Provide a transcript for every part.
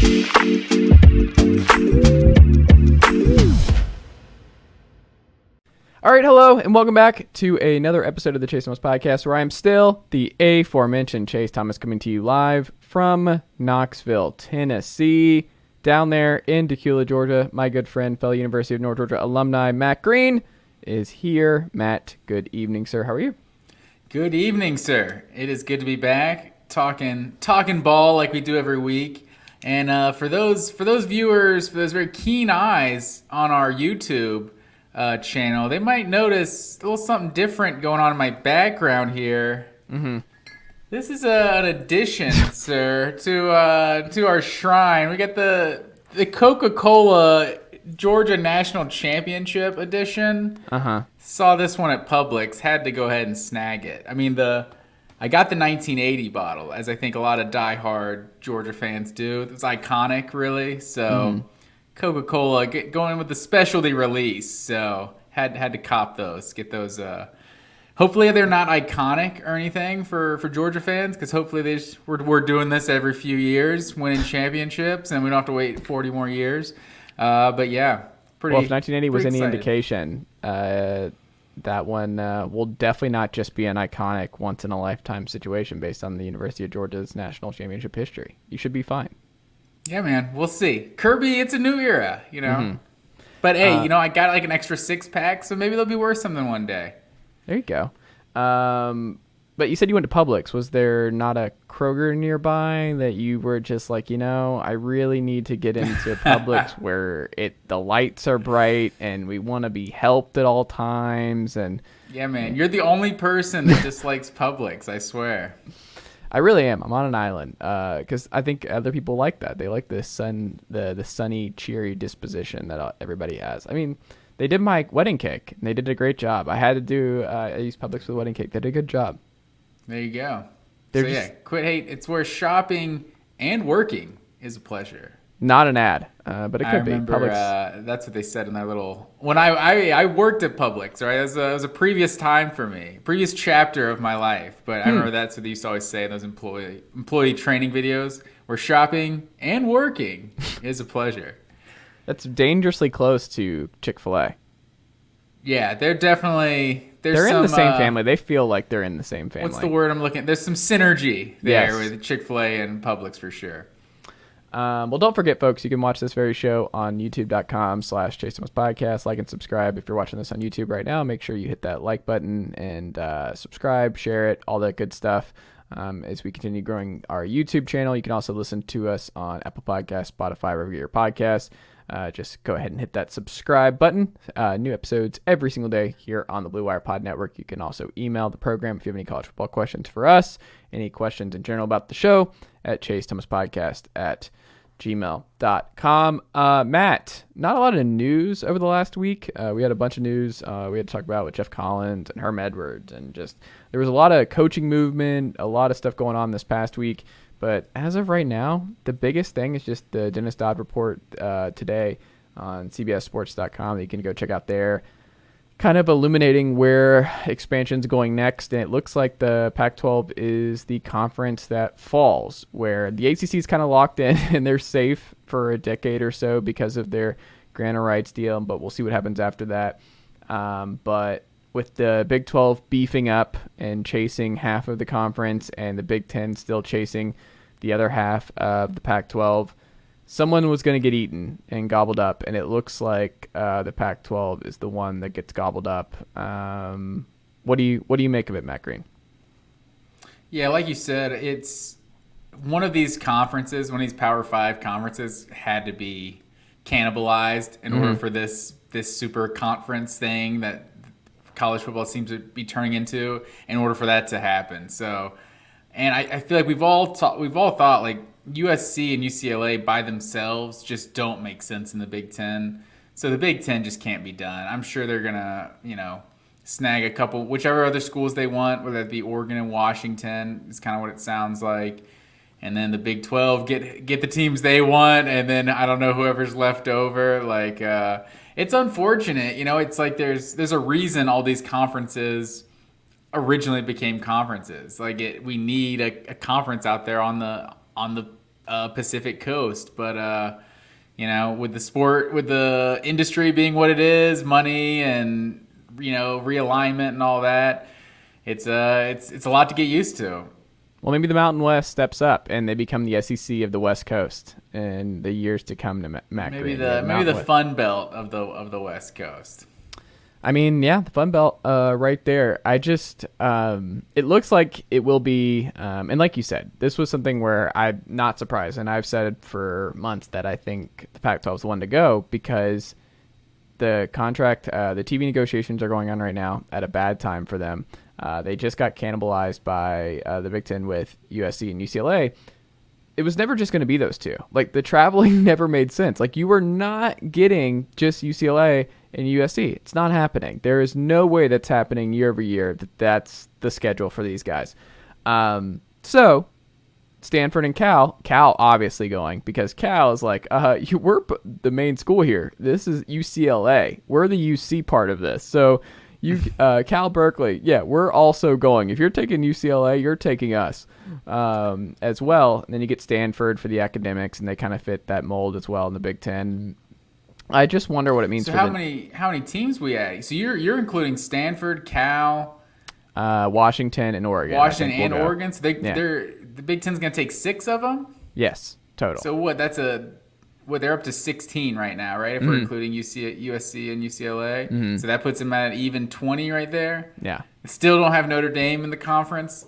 All right, hello, and welcome back to another episode of the Chase Thomas Podcast, where I am still the aforementioned Chase Thomas, coming to you live from Knoxville, Tennessee, down there in Dacula, Georgia. My good friend, fellow University of North Georgia alumni, Matt Green, is here. Matt, good evening, sir. How are you? Good evening, sir. It is good to be back, talking ball like we do every week. And for those viewers, for those very keen eyes on our YouTube channel, they might notice a little something different going on in my background here. Mm-hmm. This is an addition, sir, to our shrine. We got the Coca-Cola Georgia National Championship edition. Saw this one at Publix, had to go ahead and snag it. I mean, I got the 1980 bottle, as I think a lot of diehard Georgia fans do. It's iconic, really. So Coca-Cola going with the specialty release. So had to cop those, get those. Hopefully they're not iconic or anything for Georgia fans, because hopefully we're doing this every few years, winning championships, and we don't have to wait 40 more years. But yeah, well, if 1980 was any indication, that one will definitely not just be an iconic once-in-a-lifetime situation based on the University of Georgia's national championship history. You should be fine. Yeah, man. We'll see. Kirby, it's a new era, you know. Mm-hmm. But, hey, I got like an extra six-pack, so maybe they'll be worth something one day. There you go. But you said you went to Publix. Was there not a Kroger nearby that you were just like, I really need to get into Publix where the lights are bright and we want to be helped at all times? And yeah, man, you're the only person that dislikes Publix, I swear. I really am. I'm on an island because I think other people like that. They like the sunny, cheery disposition that everybody has. I mean, they did my wedding cake, and they did a great job. I used Publix for the wedding cake. They did a good job. There you go. Quit hate. It's where shopping and working is a pleasure. Not an ad, but it could be. I remember that's what they said in their little... When I worked at Publix, right? It was a previous time for me, previous chapter of my life. But I remember that's what they used to always say in those employee training videos, where shopping and working is a pleasure. That's dangerously close to Chick-fil-A. Yeah, they're definitely... They're in the same family. They feel like they're in the same family. What's the word I'm looking at? There's some synergy there with Chick-fil-A and Publix for sure. Well, don't forget, folks, you can watch this very show on youtube.com/Chase Thomas Podcast. Like and subscribe. If you're watching this on YouTube right now, make sure you hit that like button and subscribe, share it, all that good stuff. As we continue growing our YouTube channel, you can also listen to us on Apple Podcasts, Spotify, wherever you get your podcasts. Just go ahead and hit that subscribe button. New episodes every single day here on the Blue Wire Pod Network. You can also email the program if you have any college football questions for us, any questions in general about the show, at chasethomaspodcast@gmail.com. Matt, not a lot of news over the last week. We had a bunch of news we had to talk about with Jeff Collins and Herm Edwards, and just there was a lot of coaching movement, a lot of stuff going on this past week. But as of right now, the biggest thing is just the Dennis Dodd report today on CBSSports.com that you can go check out there, kind of illuminating where expansion's going next. And it looks like the Pac-12 is the conference that falls, where the ACC is kind of locked in and they're safe for a decade or so because of their grant of rights deal. But we'll see what happens after that. But with the Big 12 beefing up and chasing half of the conference and the Big 10 still chasing the other half of the Pac-12, someone was going to get eaten and gobbled up, and it looks like the Pac-12 is the one that gets gobbled up. What do you make of it, Matt Green? Yeah, like you said, it's one of these conferences, one of these Power 5 conferences had to be cannibalized in order for this super conference thing that college football seems to be turning into, in order for that to happen. So, and I feel like we've all thought like USC and UCLA by themselves just don't make sense in the Big Ten. So the Big Ten just can't be done. I'm sure they're gonna, snag a couple, whichever other schools they want, whether it be Oregon and Washington, is kind of what it sounds like. And then the Big 12 get the teams they want, and then I don't know whoever's left over. Like, it's unfortunate, It's like there's a reason all these conferences originally became conferences. Like, we need a conference out there on the Pacific Coast. But with the industry being what it is, money and realignment and all that, it's a lot to get used to. Well, maybe the Mountain West steps up and they become the SEC of the West Coast in the years to come to Magary. Maybe the Fun Belt of the West Coast. I mean, yeah, the Fun Belt right there. I just it looks like it will be, and like you said, this was something where I'm not surprised, and I've said for months that I think the Pac-12 is the one to go because the contract, the TV negotiations are going on right now at a bad time for them. They just got cannibalized by the Big Ten with USC and UCLA. It was never just going to be those two. Like, the traveling never made sense. Like, you were not getting just UCLA and USC. It's not happening. There is no way that's happening year over year that's the schedule for these guys. So Stanford and Cal obviously going because Cal is like, we're the main school here. This is UCLA. We're the UC part of this. So Cal Berkeley, yeah, we're also going. If you're taking UCLA, you're taking us as well. And then you get Stanford for the academics, and they kind of fit that mold as well in the Big Ten. I just wonder what it means. So how many teams we add? So you're including Stanford, Cal, Washington, and Oregon. Washington and Oregon. So the Big Ten's going to take 6 of them. Yes, total. So what? They're up to 16 right now, right? If we're including USC and UCLA. Mm-hmm. So that puts them at even 20 right there. Yeah. Still don't have Notre Dame in the conference.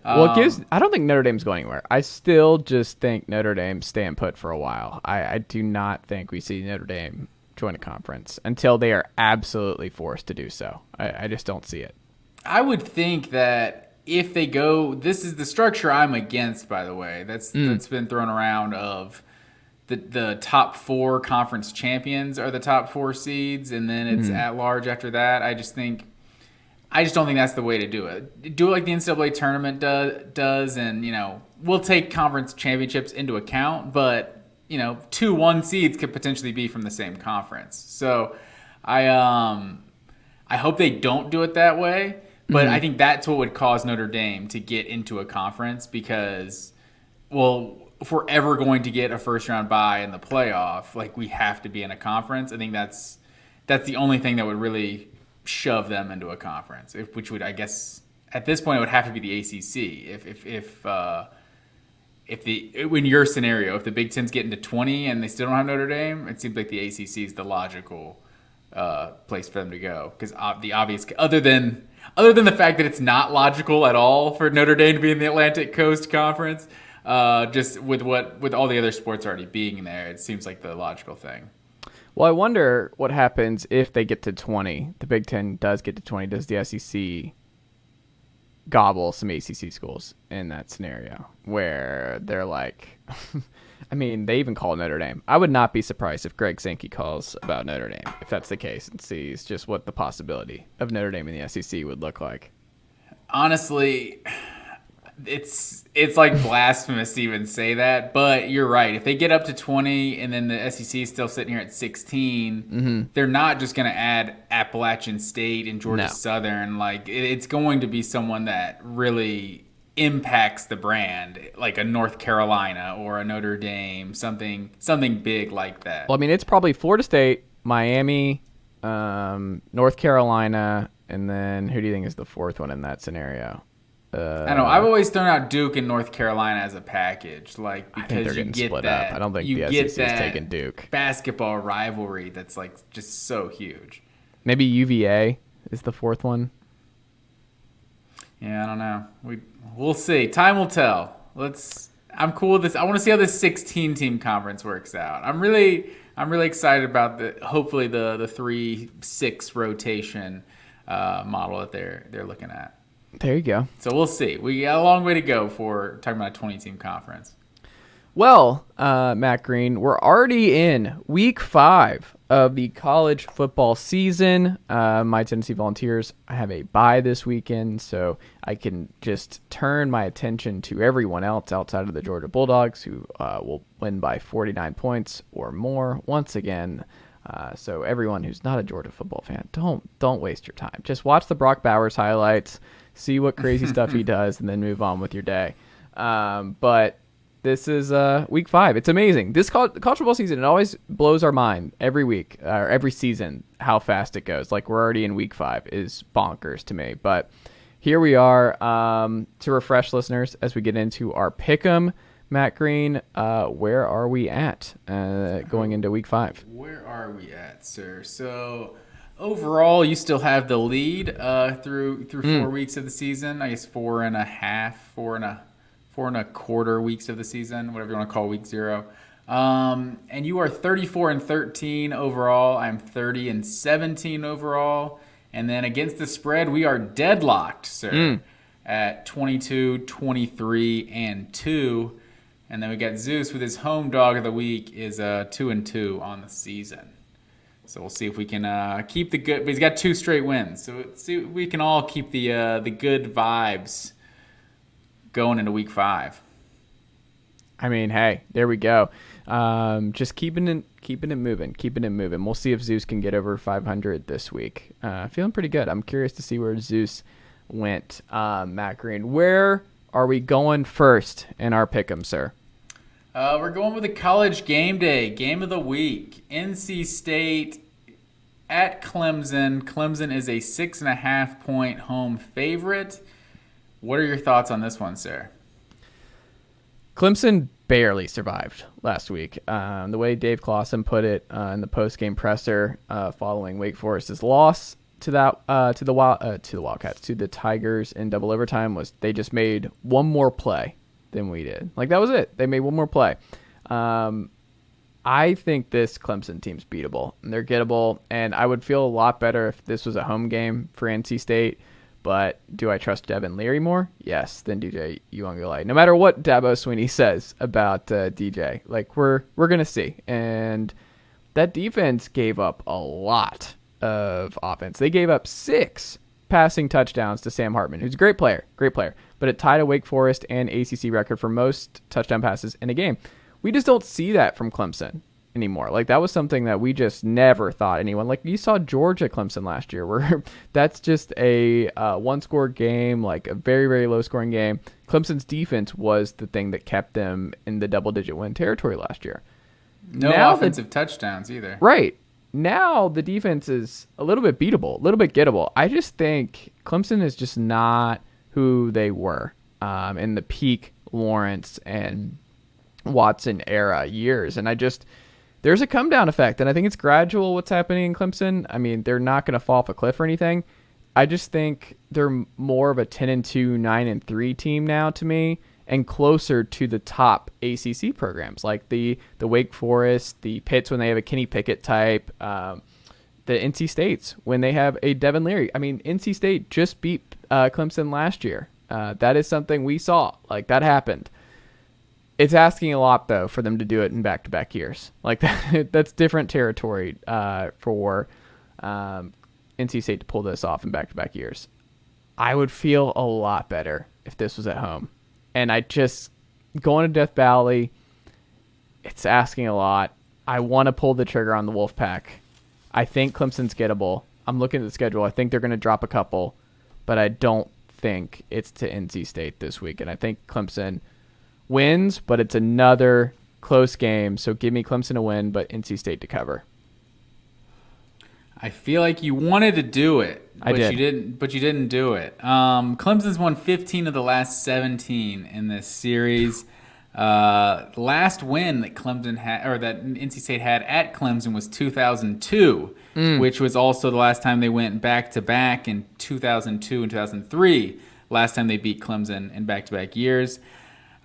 Well, I don't think Notre Dame's going anywhere. I still just think Notre Dame's staying put for a while. I do not think we see Notre Dame join a conference until they are absolutely forced to do so. I just don't see it. I would think that if they go, this is the structure I'm against, by the way. That's been thrown around of the top 4 conference champions are the top 4 seeds, and then it's at large after that. I just don't think that's the way to do it. Do it like the NCAA tournament does, and we'll take conference championships into account, but 2 1 seeds could potentially be from the same conference. So I hope they don't do it that way, but I think that's what would cause Notre Dame to get into a conference because, well, if we're ever going to get a first round bye in the playoff, like, we have to be in a conference. I think that's the only thing that would really shove them into a conference, which would, I guess, at this point, it would have to be the ACC. If in your scenario, if the Big Ten's getting to 20 and they still don't have Notre Dame, it seems like the ACC is the logical place for them to go. Because the obvious, other than the fact that it's not logical at all for Notre Dame to be in the Atlantic Coast Conference, just with all the other sports already being there, it seems like the logical thing. Well, I wonder what happens if they get to 20. The Big Ten does get to 20. Does the SEC gobble some ACC schools in that scenario where they're like, I mean, they even call Notre Dame. I would not be surprised if Greg Sankey calls about Notre Dame, if that's the case, and sees just what the possibility of Notre Dame in the SEC would look like. Honestly, it's like blasphemous to even say that, but you're right. If they get up to 20 and then the SEC is still sitting here at 16, they're not just going to add Appalachian State and Georgia Southern. Like, it's going to be someone that really impacts the brand, like a North Carolina or a Notre Dame, something big like that. Well, I mean, it's probably Florida State, Miami, North Carolina, and then who do you think is the 4th one in that scenario? I don't know. I've always thrown out Duke and North Carolina as a package, like, because I think they're getting split up. I don't think the SEC is taking Duke. Basketball rivalry that's like just so huge. Maybe UVA is the 4th one. Yeah, I don't know. We'll see. Time will tell. I'm cool with this. I want to see how this 16-team conference works out. I'm really excited about hopefully the 3-6 rotation model that they're looking at. There you go. So we'll see. We got a long way to go for talking about a 20-team conference. Well, Matt Green, we're already in week 5 of the college football season. My Tennessee Volunteers have a bye this weekend, so I can just turn my attention to everyone else outside of the Georgia Bulldogs, who will win by 49 points or more once again. So everyone who's not a Georgia football fan, don't waste your time. Just watch the Brock Bowers highlights, see what crazy stuff he does, and then move on with your day. But This is week 5. It's amazing. This college football season, it always blows our mind every week or every season how fast it goes. Like we're already in week 5 is bonkers to me. But here we are to refresh listeners as we get into our pick'em. Matt Green, where are we at going into week 5? Where are we at, sir? So overall, you still have the lead through 4 weeks of the season. I guess 4.25 weeks of the season, whatever you want to call week 0. And you are 34-13 overall. I'm 30-17 overall. And then against the spread, we are deadlocked, sir, at 22-23-2. And then we got Zeus with his home dog of the week is 2-2 on the season. So we'll see if we can keep the good. But he's got 2 straight wins, so let's see if we can all keep the good vibes going into week 5. I mean, hey, there we go. Just keeping it moving. We'll see if Zeus can get over 500 this week. Feeling pretty good. I'm curious to see where Zeus went. Matt Green, where are we going first in our pick'em, sir? We're going with the college game day, game of the week. NC State at Clemson. Clemson is a 6.5-point home favorite. What are your thoughts on this one, sir? Clemson barely survived last week. The way Dave Clawson put it in the post-game presser following Wake Forest's loss to the Wildcats, to the Tigers in double overtime, was they just made one more play than we did. Like, that was it. They made one more play. I think this Clemson team's beatable. And they're gettable, and I would feel a lot better if this was a home game for NC State. But do I trust Devin Leary more? Yes, than DJ Uiagalelei. No matter what Dabo Swinney says about DJ, like we're gonna see. And that defense gave up a lot of offense. They gave up 6 passing touchdowns to Sam Hartman, who's a great player, but it tied a Wake Forest and ACC record for most touchdown passes in a game. We just don't see that from Clemson anymore. Like, that was something that we just never thought anyone, like you saw Georgia Clemson last year, where that's just a one-score game, like a very, very low-scoring game. Clemson's defense was the thing that kept them in the double-digit win territory last year. No offensive touchdowns either. Right. Now the defense is a little bit beatable, a little bit gettable. I just think Clemson is just not who they were in the peak Lawrence and Watson era years. And there's a come down effect, and I think it's gradual what's happening in Clemson. I mean, they're not going to fall off a cliff or anything. I just think they're more of a 10-2, 9-3 team now to me, and closer to the top ACC programs like the Wake Forest, the Pitts when they have a Kenny Pickett type, the NC States when they have a Devin Leary. I mean, NC State just beat Clemson last year. That is something we saw. Like, that happened. It's asking a lot, though, for them to do it in back-to-back years. Like, that's different territory for NC State to pull this off in back-to-back years. I would feel a lot better if this was at home. And going to Death Valley, it's asking a lot. I want to pull the trigger on the Wolfpack. I think Clemson's gettable. I'm looking at the schedule. I think they're going to drop a couple, but I don't think it's to NC State this week. And I think Clemson wins, but it's another close game. So give me Clemson to win, but NC State to cover. I feel like you wanted to do it, but you didn't do it. Clemson's won 15 of the last 17 in this series. Last win that Clemson had, or that NC State had at Clemson, was 2002, which was also the last time they went back-to-back in 2002 and 2003. Last time they beat Clemson in back-to-back years.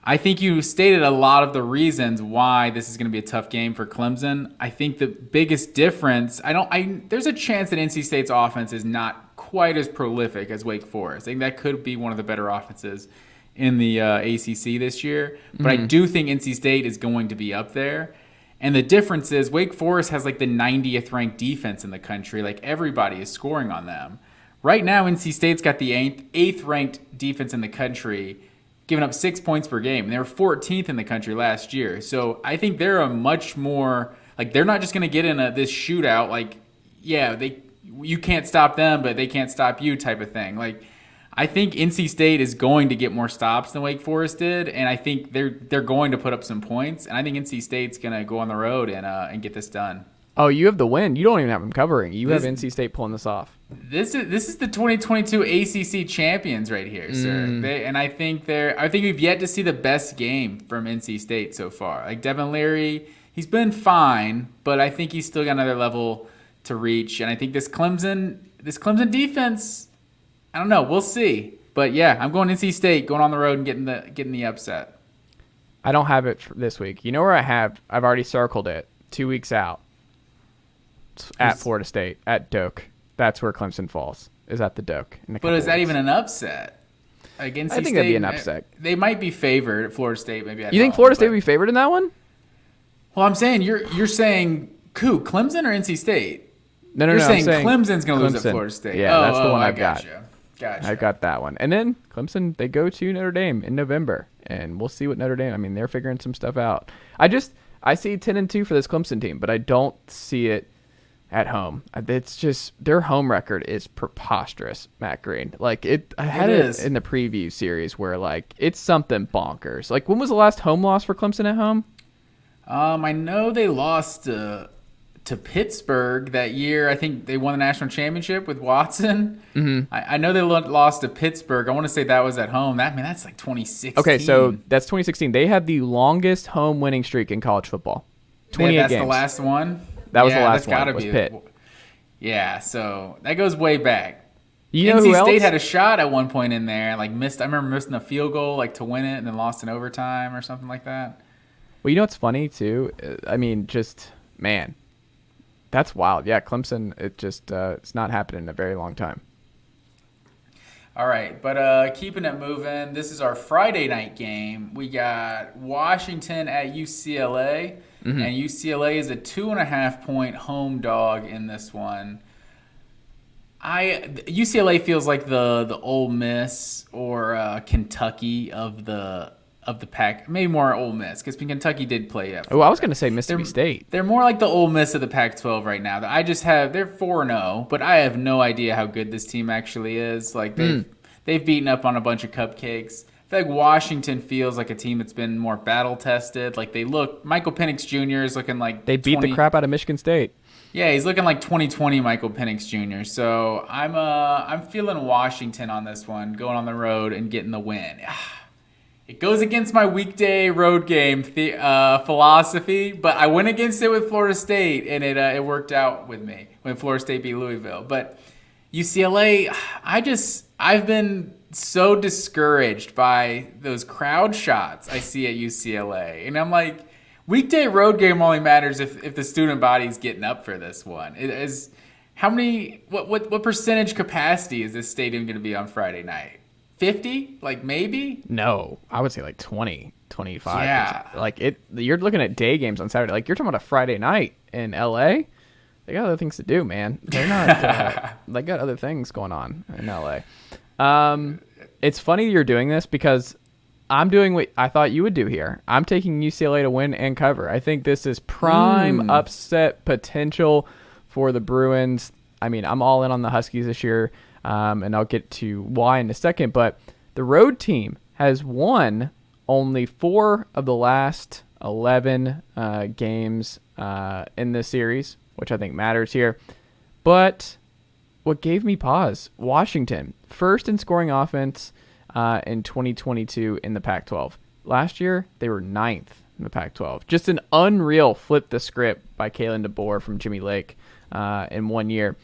I think you stated a lot of the reasons why this is going to be a tough game for Clemson. I think the biggest difference, there's a chance that NC State's offense is not quite as prolific as Wake Forest. I think that could be one of the better offenses in the ACC this year. But I do think NC State is going to be up there. And the difference is Wake Forest has like the 90th ranked defense in the country. Like, everybody is scoring on them. Right now, NC State's got the 8th ranked defense in the country, giving up 6 points per game. And they were 14th in the country last year. So I think they're a much more, like, they're not just going to get in this shootout, like, yeah, you can't stop them, but they can't stop you type of thing. Like, I think NC State is going to get more stops than Wake Forest did, and I think they're going to put up some points. And I think NC State's going to go on the road and get this done. Oh, you have the win. You don't even have them covering. You have NC State pulling this off. This is the 2022 ACC champions right here, sir. I think we've yet to see the best game from NC State so far. Like Devin Leary, he's been fine, but I think he's still got another level to reach. And I think this Clemson defense, I don't know. We'll see. But yeah, I'm going NC State, going on the road and getting the upset. I don't have it for this week. You know where I have? I've already circled it. 2 weeks out. It's at Florida State, at Doak. That's where Clemson falls. Is at the Doak. But is that even an upset? Like NC I think State, that'd be an upset. They might be favored at Florida State. Maybe you think Florida State would be favored in that one? Well, I'm saying you're saying Clemson or NC State? No. You're saying Clemson's going to lose at Florida State. Yeah, that's the one I've got. Gotcha. I've got that one. And then Clemson, they go to Notre Dame in November, and we'll see what Notre Dame. I mean, they're figuring some stuff out. I see 10-2 for this Clemson team, but I don't see it at home. It's just their home record is preposterous, Matt Green. Like I had it in the preview series where like it's something bonkers. Like when was the last home loss for Clemson at home? I know they lost to Pittsburgh that year. I think they won the national championship with Watson. Mm-hmm. I know they lost to Pittsburgh. I want to say that was at home. That's like 2016. Okay, so that's 2016. They had the longest home winning streak in college football. 28 games. That's the last one? That was the last one. That was Pitt. Yeah, so that goes way back. You know who else? NC State had a shot at one point in there. Like I remember missing a field goal like to win it and then lost in overtime or something like that. Well, you know what's funny too? I mean, just man. That's wild. Yeah, Clemson, it's not happened in a very long time. All right, but keeping it moving, this is our Friday night game. We got Washington at UCLA, and UCLA is a 2.5-point home dog in this one. UCLA feels like the Ole Miss or Kentucky of the pack, maybe more Ole Miss, because Kentucky did play it. Oh, I was going to say Mississippi State. They're more like the Ole Miss of the Pac-12 right now. They're 4-0, but I have no idea how good this team actually is. Like they've beaten up on a bunch of cupcakes. I feel like Washington feels like a team that's been more battle tested. Like Michael Penix Jr. is looking like they beat the crap out of Michigan State. Yeah, he's looking like 2020 Michael Penix Jr. So I'm feeling Washington on this one, going on the road and getting the win. It goes against my weekday road game philosophy, but I went against it with Florida State, and it worked out with me when Florida State beat Louisville. But UCLA, I've been so discouraged by those crowd shots I see at UCLA, and I'm like, weekday road game only matters if the student body's getting up for this one. What percentage capacity is this stadium going to be on Friday night? 50? Like maybe? No, I would say like 20, 25. Yeah. Like you're looking at day games on Saturday. Like you're talking about a Friday night in LA. They got other things to do, man. They're not. They got other things going on in LA. It's funny you're doing this because I'm doing what I thought you would do here. I'm taking UCLA to win and cover. I think this is prime upset potential for the Bruins. I mean, I'm all in on the Huskies this year. And I'll get to why in a second, but the road team has won only 4 of the last 11 games in this series, which I think matters here. But what gave me pause, Washington, first in scoring offense in 2022 in the Pac-12. Last year, they were 9th in the Pac-12. Just an unreal flip the script by Kalen DeBoer from Jimmy Lake in 1 year.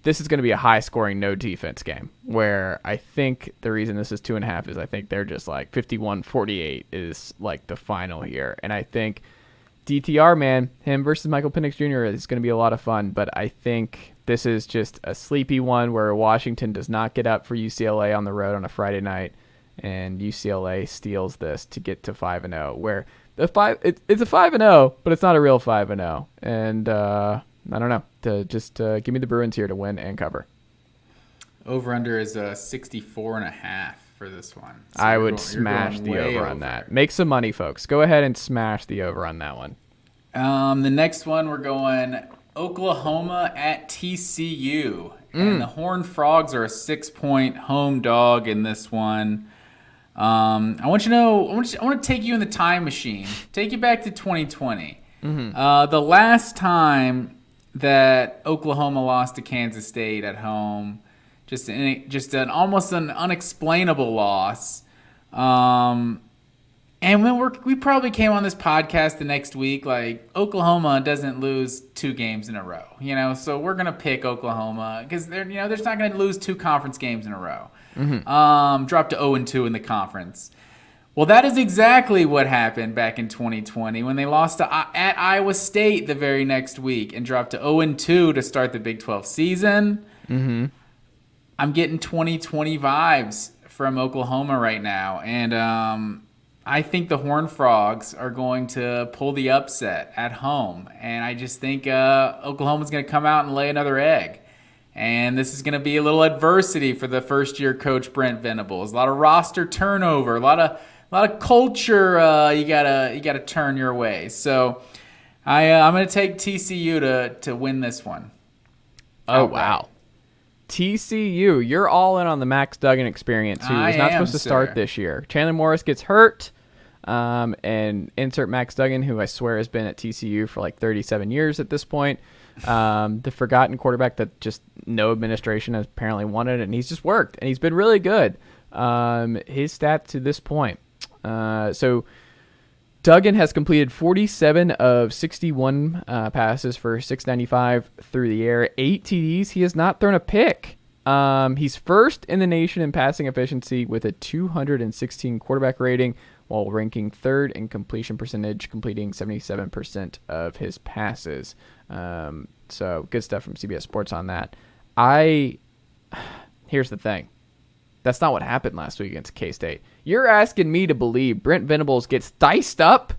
This is going to be a high-scoring, no-defense game where I think the reason this is 2.5 is I think they're just like 51-48 is like the final here. And I think DTR, man, him versus Michael Penix Jr. is going to be a lot of fun, but I think this is just a sleepy one where Washington does not get up for UCLA on the road on a Friday night, and UCLA steals this to get to 5-0, where it's a 5-0, but it's not a real 5-0. And I don't know. Give me the Bruins here to win and cover. Over-under is 64.5 for this one. So I would smash the over on that. Make some money, folks. Go ahead and smash the over on that one. The next one, we're going Oklahoma at TCU. and the Horned Frogs are a 6-point home dog in this one. I want to take you in the time machine, take you back to 2020. The last time that Oklahoma lost to Kansas State at home, just an almost an unexplainable loss. And when we probably came on this podcast the next week, like, Oklahoma doesn't lose 2 games in a row, so we're going to pick Oklahoma because they're not going to lose 2 conference games in a row. Dropped to 0-2 in the conference. Well, that is exactly what happened back in 2020 when they lost at Iowa State the very next week and dropped to 0-2 to start the Big 12 season. I'm getting 2020 vibes from Oklahoma right now, and I think the Horned Frogs are going to pull the upset at home, and I just think Oklahoma's going to come out and lay another egg. And this is going to be a little adversity for the first-year coach Brent Venables. A lot of roster turnover, a lot of culture you gotta turn your way. So I'm going to take TCU to win this one. Oh, wow. TCU, you're all in on the Max Duggan experience, who was not supposed to start this year. Chandler Morris gets hurt, and insert Max Duggan, who I swear has been at TCU for like 37 years at this point. The forgotten quarterback that just no administration has apparently wanted, and he's just worked, and he's been really good. His stats to this point. So Duggan has completed 47 of 61 passes for 695 through the air, 8 TDs. He has not thrown a pick. He's first in the nation in passing efficiency with a 216 quarterback rating, while ranking third in completion percentage, completing 77% of his passes. So good stuff from CBS Sports on that. Here's the thing. That's not what happened last week against K-State. You're asking me to believe Brent Venables gets diced up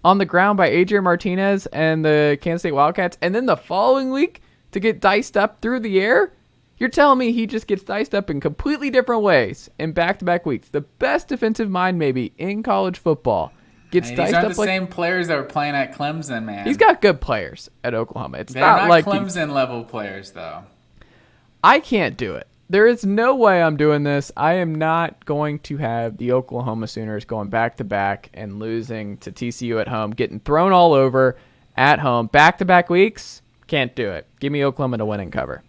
on the ground by Adrian Martinez and the Kansas State Wildcats, and then the following week to get diced up through the air? You're telling me he just gets diced up in completely different ways in back-to-back weeks. The best defensive mind maybe in college football gets diced up. These aren't the same players that were playing at Clemson, man. He's got good players at Oklahoma. They're not like Clemson-level players, though. I can't do it. There is no way I'm doing this. I am not going to have the Oklahoma Sooners going back-to-back and losing to TCU at home, getting thrown all over at home. Back-to-back weeks, can't do it. Give me Oklahoma to win and cover.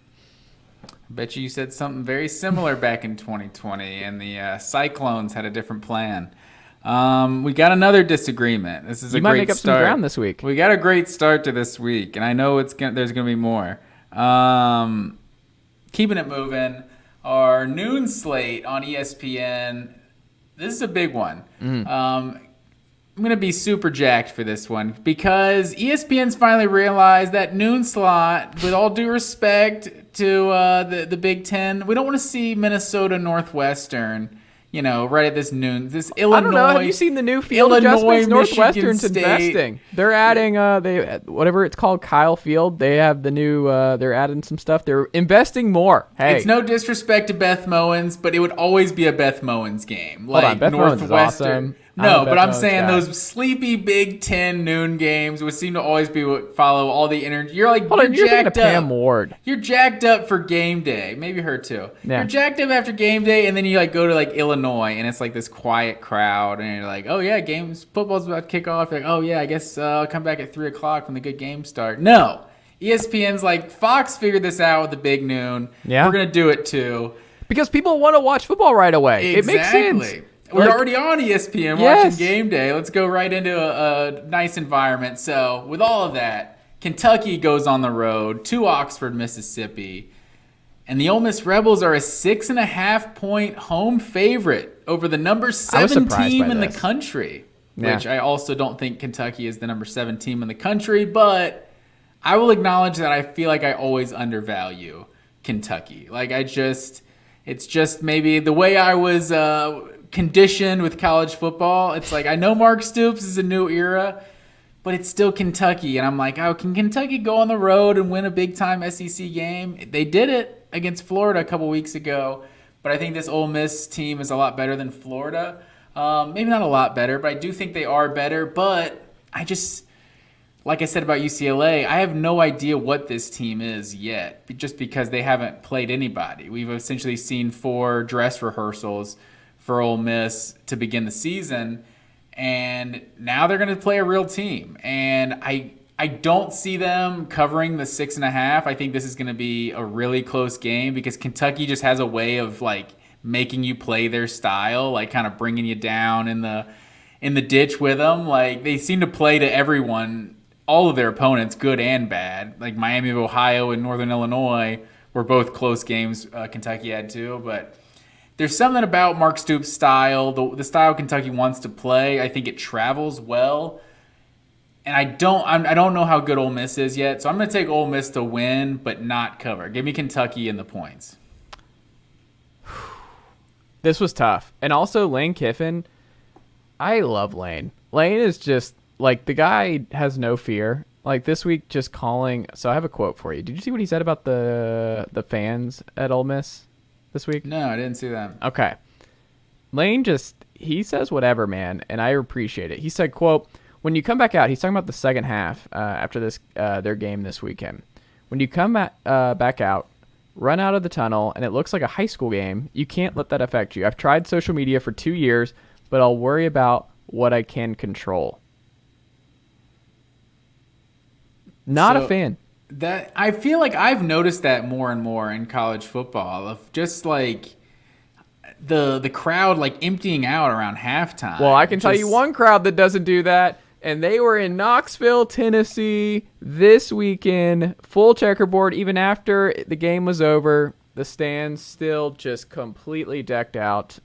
I bet you said something very similar back in 2020, and the Cyclones had a different plan. We got another disagreement. This is a great start. You might make up some ground this week. We got a great start to this week, and I know there's going to be more. Keeping it moving, our noon slate on ESPN. This is a big one. I'm going to be super jacked for this one because ESPN's finally realized that noon slot, with all due respect to the Big Ten, we don't want to see Minnesota Northwestern, right at this noon. This Illinois. I don't know. Have you seen the new field adjustments? Northwestern's investing. They're adding whatever it's called, Kyle Field. They have the new. They're adding some stuff. They're investing more. Hey, it's no disrespect to Beth Mowins, but it would always be a Beth Mowins game. Hold on, Beth Mowins is awesome. No, but I'm saying those sleepy Big Ten noon games would seem to always be what follow all the energy. You're like, you're jacked up. Pam Ward. You're jacked up for game day. Maybe her too. Yeah. You're jacked up after game day, and then you go to Illinois, and it's like this quiet crowd, and you're like, oh yeah, football's about to kick off. You're like, oh yeah, I guess I'll come back at 3:00 when the good games start. No, ESPN's like, Fox figured this out with the big noon. Yeah, we're gonna do it too because people want to watch football right away. Exactly. It makes sense. We're already on ESPN watching game day. Let's go right into a nice environment. So with all of that, Kentucky goes on the road to Oxford, Mississippi. And the Ole Miss Rebels are a 6.5-point home favorite over the number 7 team in the country. Yeah. Which I also don't think Kentucky is the number 7 team in the country. But I will acknowledge that I feel like I always undervalue Kentucky. It's just maybe the way I was conditioned with college football. It's like, I know Mark Stoops is a new era, but it's still Kentucky. And I'm like, oh, can Kentucky go on the road and win a big-time SEC game? They did it against Florida a couple weeks ago, but I think this Ole Miss team is a lot better than Florida. Maybe not a lot better, but I do think they are better. But like I said about UCLA, I have no idea what this team is yet, just because they haven't played anybody. We've essentially seen 4 dress rehearsals for Ole Miss to begin the season, and now they're going to play a real team. And I don't see them covering the 6.5. I think this is going to be a really close game because Kentucky just has a way of like making you play their style, like kind of bringing you down in the ditch with them. Like they seem to play to everyone, all of their opponents, good and bad. Like Miami of Ohio and Northern Illinois were both close games. Kentucky had too, but there's something about Mark Stoops' style, the style Kentucky wants to play. I think it travels well. And I don't know how good Ole Miss is yet, so I'm going to take Ole Miss to win but not cover. Give me Kentucky in the points. This was tough. And also Lane Kiffin, I love Lane. Lane is just, like, the guy has no fear. Like, this week just calling. So I have a quote for you. Did you see what he said about the fans at Ole Miss this week? No, I didn't see that. Okay. Lane he says whatever, man, and I appreciate it. He said, quote, when you come back out, he's talking about the second half after this their game this weekend. When you come back out, run out of the tunnel, and it looks like a high school game, you can't let that affect you. I've tried social media for 2 years, but I'll worry about what I can control. Not a fan. That I feel like I've noticed that more and more in college football, of just like the crowd like emptying out around halftime. Well, I can tell you one crowd that doesn't do that. And they were in Knoxville, Tennessee this weekend, full checkerboard. Even after the game was over, the stands still just completely decked out,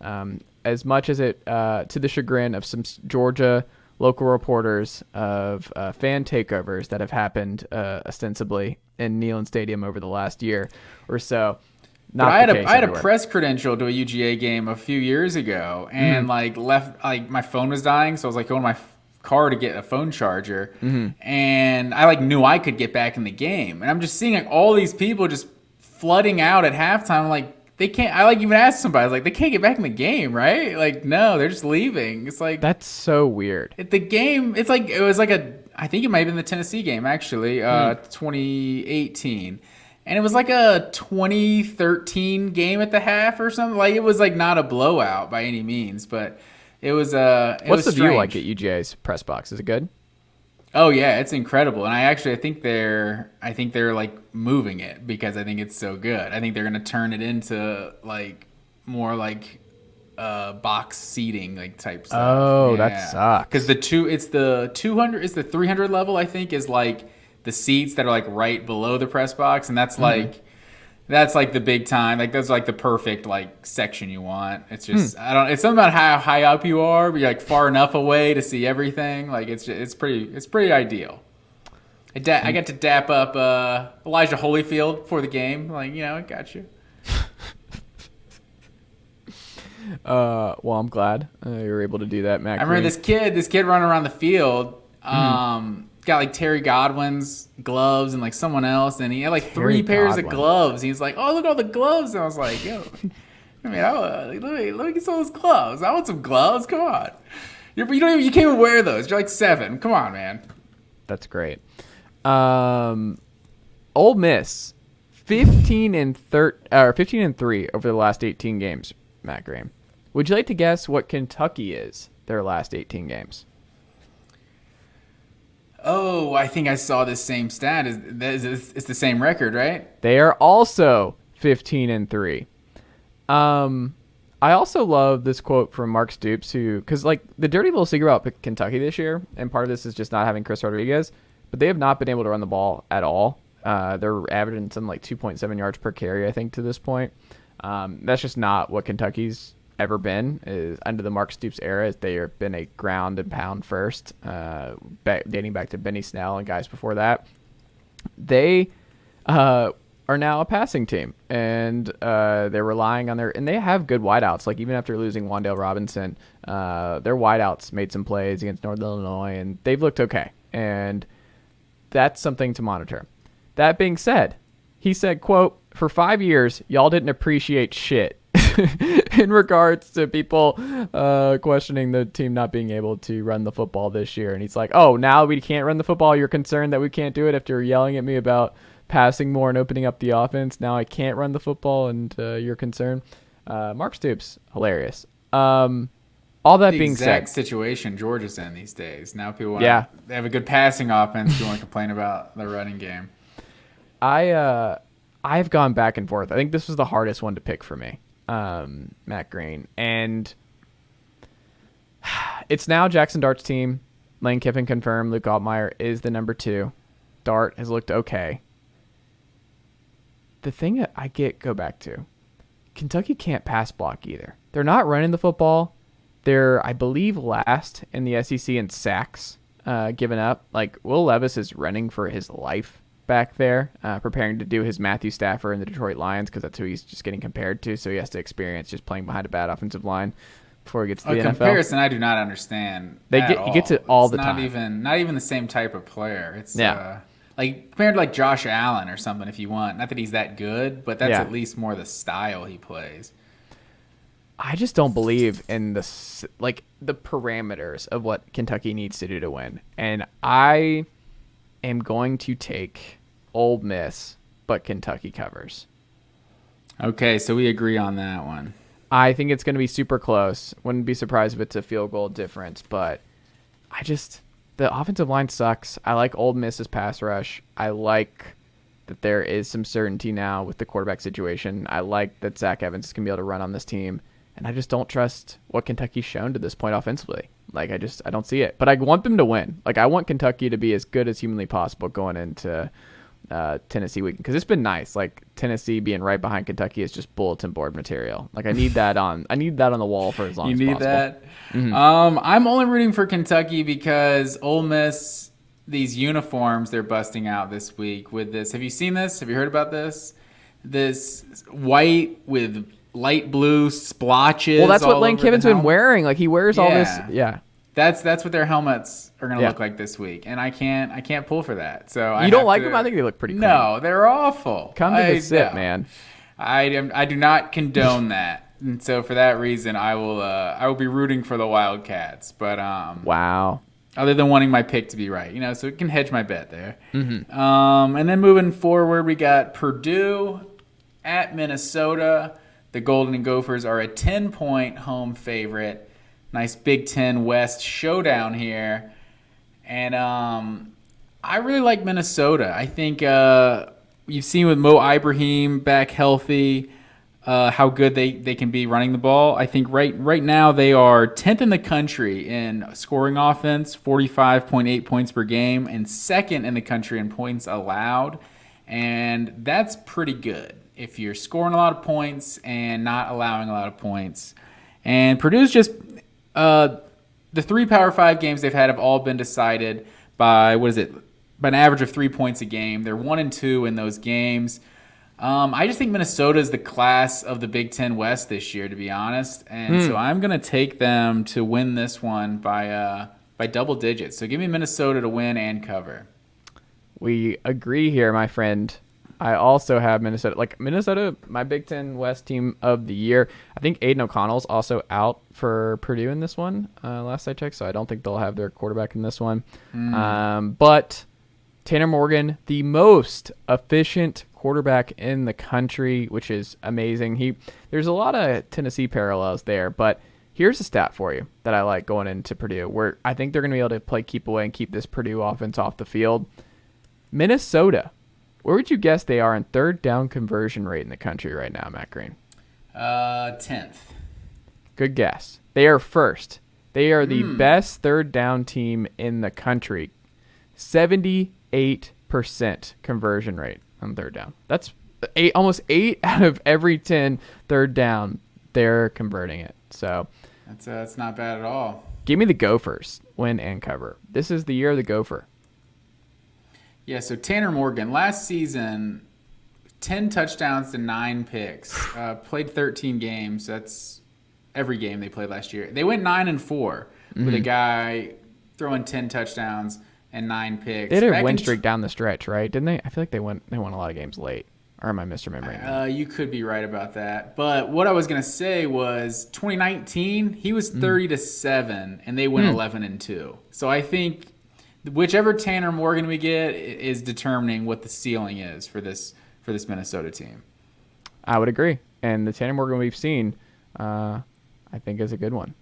as much as it to the chagrin of some Georgia local reporters of fan takeovers that have happened ostensibly in Neyland Stadium over the last year or so. I had a press credential to a UGA game a few years ago, and my phone was dying, so I was like going to my car to get a phone charger, and I knew I could get back in the game, and I'm just seeing all these people just flooding out at halftime. I'm like, they can't. I even asked somebody, I was like, they can't get back in the game, right? Like, no, they're just leaving. It's like, that's so weird. The game, it was like I think it might have been the Tennessee game actually, 2018. And it was like a 2013 game at the half or something. Like, it was not a blowout by any means, but it was What's the strange. view like at UGA's press box? Is it good? Oh yeah, it's incredible. And I think they're moving it because I think it's so good. I think they're gonna turn it into more box seating type stuff. Oh, yeah. That sucks. Because it's the 200, it's the 300 level. I think is the seats that are right below the press box, and that's that's the big time. That's the perfect section you want. It's just it's something about how high up you are, but you're far enough away to see everything. It's pretty ideal. I got to dap up Elijah Holyfield for the game. I got you. Well, I'm glad you were able to do that, Mac. I remember this kid running around the field. Got Terry Godwin's gloves and someone else, and he had 3 pairs of gloves. He's like, "Oh, look at all the gloves!" And I was like, "Yo, let me get some of those gloves. I want some gloves. Come on, you can't even wear those. You're 7. Come on, man." That's great. Ole Miss, 15-3 over the last 18 games. Matt Graham, would you like to guess what Kentucky is their last 18 games? Oh, I think I saw this same stat. It's the same record, right? They are also 15-3. I also love this quote from Mark Stoops, because the dirty little secret about Kentucky this year, and part of this is just not having Chris Rodriguez, but they have not been able to run the ball at all. They're averaging something 2.7 yards per carry, I think, to this point. That's just not what Kentucky's ever been is under the Mark Stoops era. They have been a ground and pound first, dating back to Benny Snell and guys before that. They are now a passing team, and they're relying on and they have good wideouts. Even after losing Wan'Dale Robinson, their wideouts made some plays against Northern Illinois, and they've looked okay. And that's something to monitor. That being said, he said, quote, "For 5 years, y'all didn't appreciate shit." in regards to people questioning the team not being able to run the football this year. And he's like, oh, now we can't run the football. You're concerned that we can't do it after yelling at me about passing more and opening up the offense. Now I can't run the football, and you're concerned. Mark Stoops, hilarious. All that being said, exact situation Georgia's in these days. Now people want they have a good passing offense. You want to complain about the running game. I've gone back and forth. I think this was the hardest one to pick for me, Matt Green. And it's now Jackson Dart's team. Lane Kiffin confirmed. Luke Altmaier is the number 2. Dart has looked okay. The thing that I go back to, Kentucky can't pass block either. They're not running the football. They're, I believe, last in the SEC in sacks given up. Like, Will Levis is running for his life back there, preparing to do his Matthew Stafford in the Detroit Lions, because that's who he's just getting compared to. So he has to experience just playing behind a bad offensive line before he gets to the NFL. Comparison I do not understand. You get it all the time. Not even the same type of player. It's like compared to like Josh Allen or something, if you want. Not that he's that good, but that's at least more the style he plays. I just don't believe in the parameters of what Kentucky needs to do to win. And I am going to take Ole Miss, but Kentucky covers. Okay, so we agree on that one. I think it's going to be super close. Wouldn't be surprised if it's a field goal difference, but the offensive line sucks. I like Ole Miss's pass rush. I like that there is some certainty now with the quarterback situation. I like that Zach Evans is going to be able to run on this team. And I just don't trust what Kentucky's shown to this point offensively. Like, I don't see it. But I want them to win. Like, I want Kentucky to be as good as humanly possible going into Tennessee weekend. Because it's been nice. Like, Tennessee being right behind Kentucky is just bulletin board material. Like, I need that on the wall for as long as possible. You need that? Mm-hmm. I'm only rooting for Kentucky because Ole Miss, these uniforms they're busting out this week with this. Have you seen this? Have you heard about this? This white with light blue splotches. Well, that's what Lane Kiffin's been wearing. Like, he wears all this. Yeah. That's what their helmets are going to look like this week, and I can't pull for that. So you don't like them? I think they look pretty cool. No, they're awful. Come to the sit, man. I do not condone that, and so for that reason, I will be rooting for the Wildcats. But wow. Other than wanting my pick to be right, so it can hedge my bet there. Mm-hmm. And then moving forward, we got Purdue at Minnesota. The Golden Gophers are a 10-point home favorite. Nice Big Ten West showdown here. And I really like Minnesota. I think you've seen with Mo Ibrahim back healthy how good they can be running the ball. I think right now they are 10th in the country in scoring offense, 45.8 points per game, and 2nd in the country in points allowed. And that's pretty good if you're scoring a lot of points and not allowing a lot of points. And Purdue's just the 3 Power 5 games they've had have all been decided by by an average of 3 points a game. They're 1-2 in those games. I just think Minnesota is the class of the Big Ten West this year, to be honest. And so I'm going to take them to win this one by double digits. So give me Minnesota to win and cover. We agree here, my friend. I also have Minnesota. Like, Minnesota, my Big Ten West team of the year. I think Aiden O'Connell's also out for Purdue in this one, last I checked, so I don't think they'll have their quarterback in this one. But Tanner Morgan, the most efficient quarterback in the country, which is amazing. There's a lot of Tennessee parallels there, but here's a stat for you that I like going into Purdue, where I think they're going to be able to play keep away and keep this Purdue offense off the field. Minnesota. Where would you guess they are in third down conversion rate in the country right now, Matt Green? 10th. Good guess. They are first. They are the best third down team in the country. 78% conversion rate on third down. That's almost 8 out of every 10 third down. They're converting it. So that's not bad at all. Give me the Gophers. Win and cover. This is the year of the Gopher. Yeah, so Tanner Morgan, last season, 10 touchdowns to 9 picks. Played 13 games. That's every game they played last year. They went 9-4 with a guy throwing 10 touchdowns and 9 picks. They had a win streak down the stretch, right? Didn't they? I feel like they won a lot of games late. Or am I misremembering that? You could be right about that. But what I was going to say was 2019, he was 30-7, and they went 11-2. So I think whichever Tanner Morgan we get is determining what the ceiling is for this Minnesota team. I would agree. And the Tanner Morgan we've seen, I think, is a good one.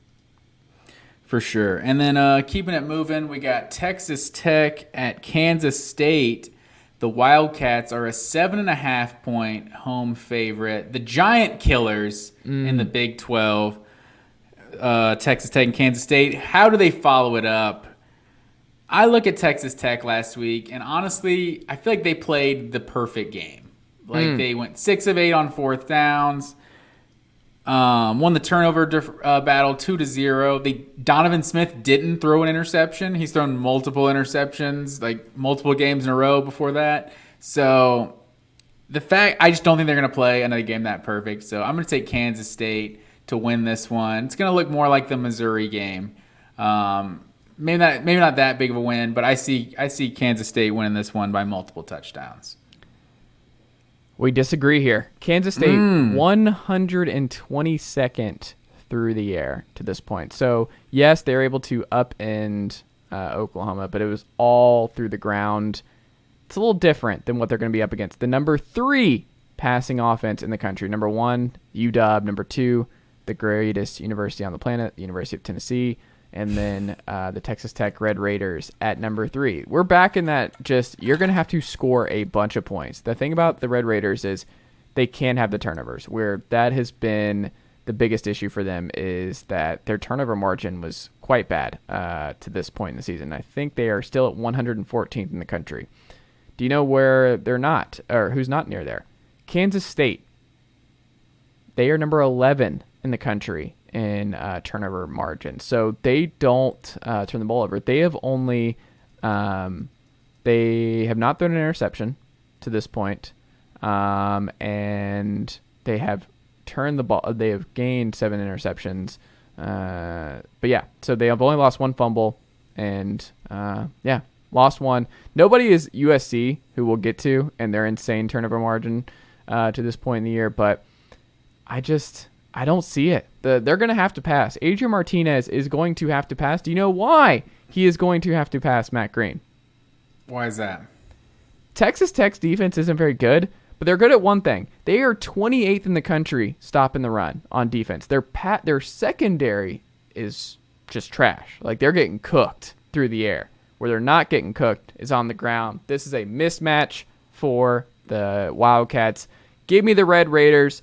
For sure. And then keeping it moving, we got Texas Tech at Kansas State. The Wildcats are a 7.5-point home favorite. The Giant Killers in the Big 12, Texas Tech and Kansas State. How do they follow it up? I look at Texas Tech last week, and honestly, I feel like they played the perfect game. Like they went 6 of 8 on fourth downs. Won the turnover battle 2-0. Donovan Smith didn't throw an interception. He's thrown multiple interceptions, like multiple games in a row before that. So I just don't think they're going to play another game that perfect. So I'm going to take Kansas State to win this one. It's going to look more like the Missouri game. Maybe not that big of a win, but I see Kansas State winning this one by multiple touchdowns. We disagree here. Kansas State 122nd through the air to this point. So, yes, they were able to upend Oklahoma, but it was all through the ground. It's a little different than what they're going to be up against. The number 3 passing offense in the country. Number 1, UW. Number 2, the greatest university on the planet, the University of Tennessee. And then the Texas Tech Red Raiders at number 3. We're back in that you're going to have to score a bunch of points. The thing about the Red Raiders is they can have the turnovers, where that has been the biggest issue for them is that their turnover margin was quite bad to this point in the season. I think they are still at 114th in the country. Do you know where they're not, or who's not near there? Kansas State. They are number 11 in the country in turnover margin. So they don't turn the ball over. They have only they have not thrown an interception to this point, and they have turned the ball. They have gained 7 interceptions. But yeah, so they have only lost 1 fumble, and lost 1. Nobody is USC, who we'll get to, and their insane turnover margin to this point in the year. But I don't see it. They're going to have to pass. Adrian Martinez is going to have to pass. Do you know why he is going to have to pass Matt Green? Why is that? Texas Tech's defense isn't very good, but they're good at one thing. They are 28th in the country stopping the run on defense. Their secondary is just trash. Like, they're getting cooked through the air. Where they're not getting cooked is on the ground. This is a mismatch for the Wildcats. Give me the Red Raiders.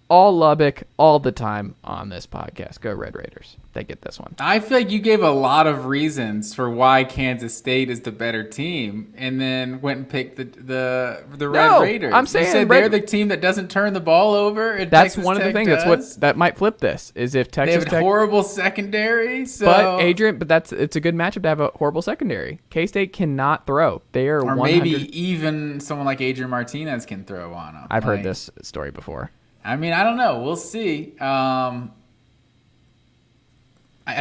All Lubbock, all the time on this podcast. Go Red Raiders. They get this one. I feel like you gave a lot of reasons for why Kansas State is the better team, and then went and picked the Red Raiders. I'm saying you said they're the team that doesn't turn the ball over. And that's Texas one Tech of the things. does. That might flip this. Is if Texas they have Tech horrible secondary. So. But Adrian, it's a good matchup to have a horrible secondary. K-State cannot throw. They are or 100. maybe even someone like Adrian Martinez can throw on them. I've heard this story before. I mean, I don't know. We'll see. I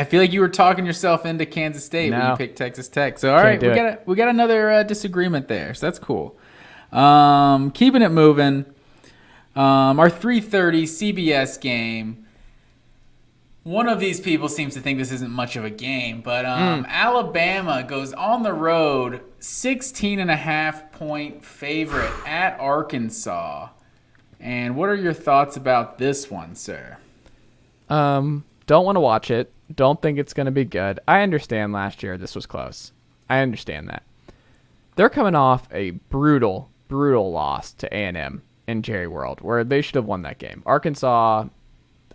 feel like you were talking yourself into Kansas State when you picked Texas Tech. So, all right, we got another disagreement there. So that's cool. Keeping it moving. Our 3:30 CBS game. One of these people seems to think this isn't much of a game, but Alabama goes on the road, 16.5-point favorite at Arkansas. And what are your thoughts about this one, sir? Don't want to watch it. Don't think it's going to be good. I understand last year this was close. I understand that. They're coming off a brutal loss to A&M in Jerry World, where they should have won that game. Arkansas,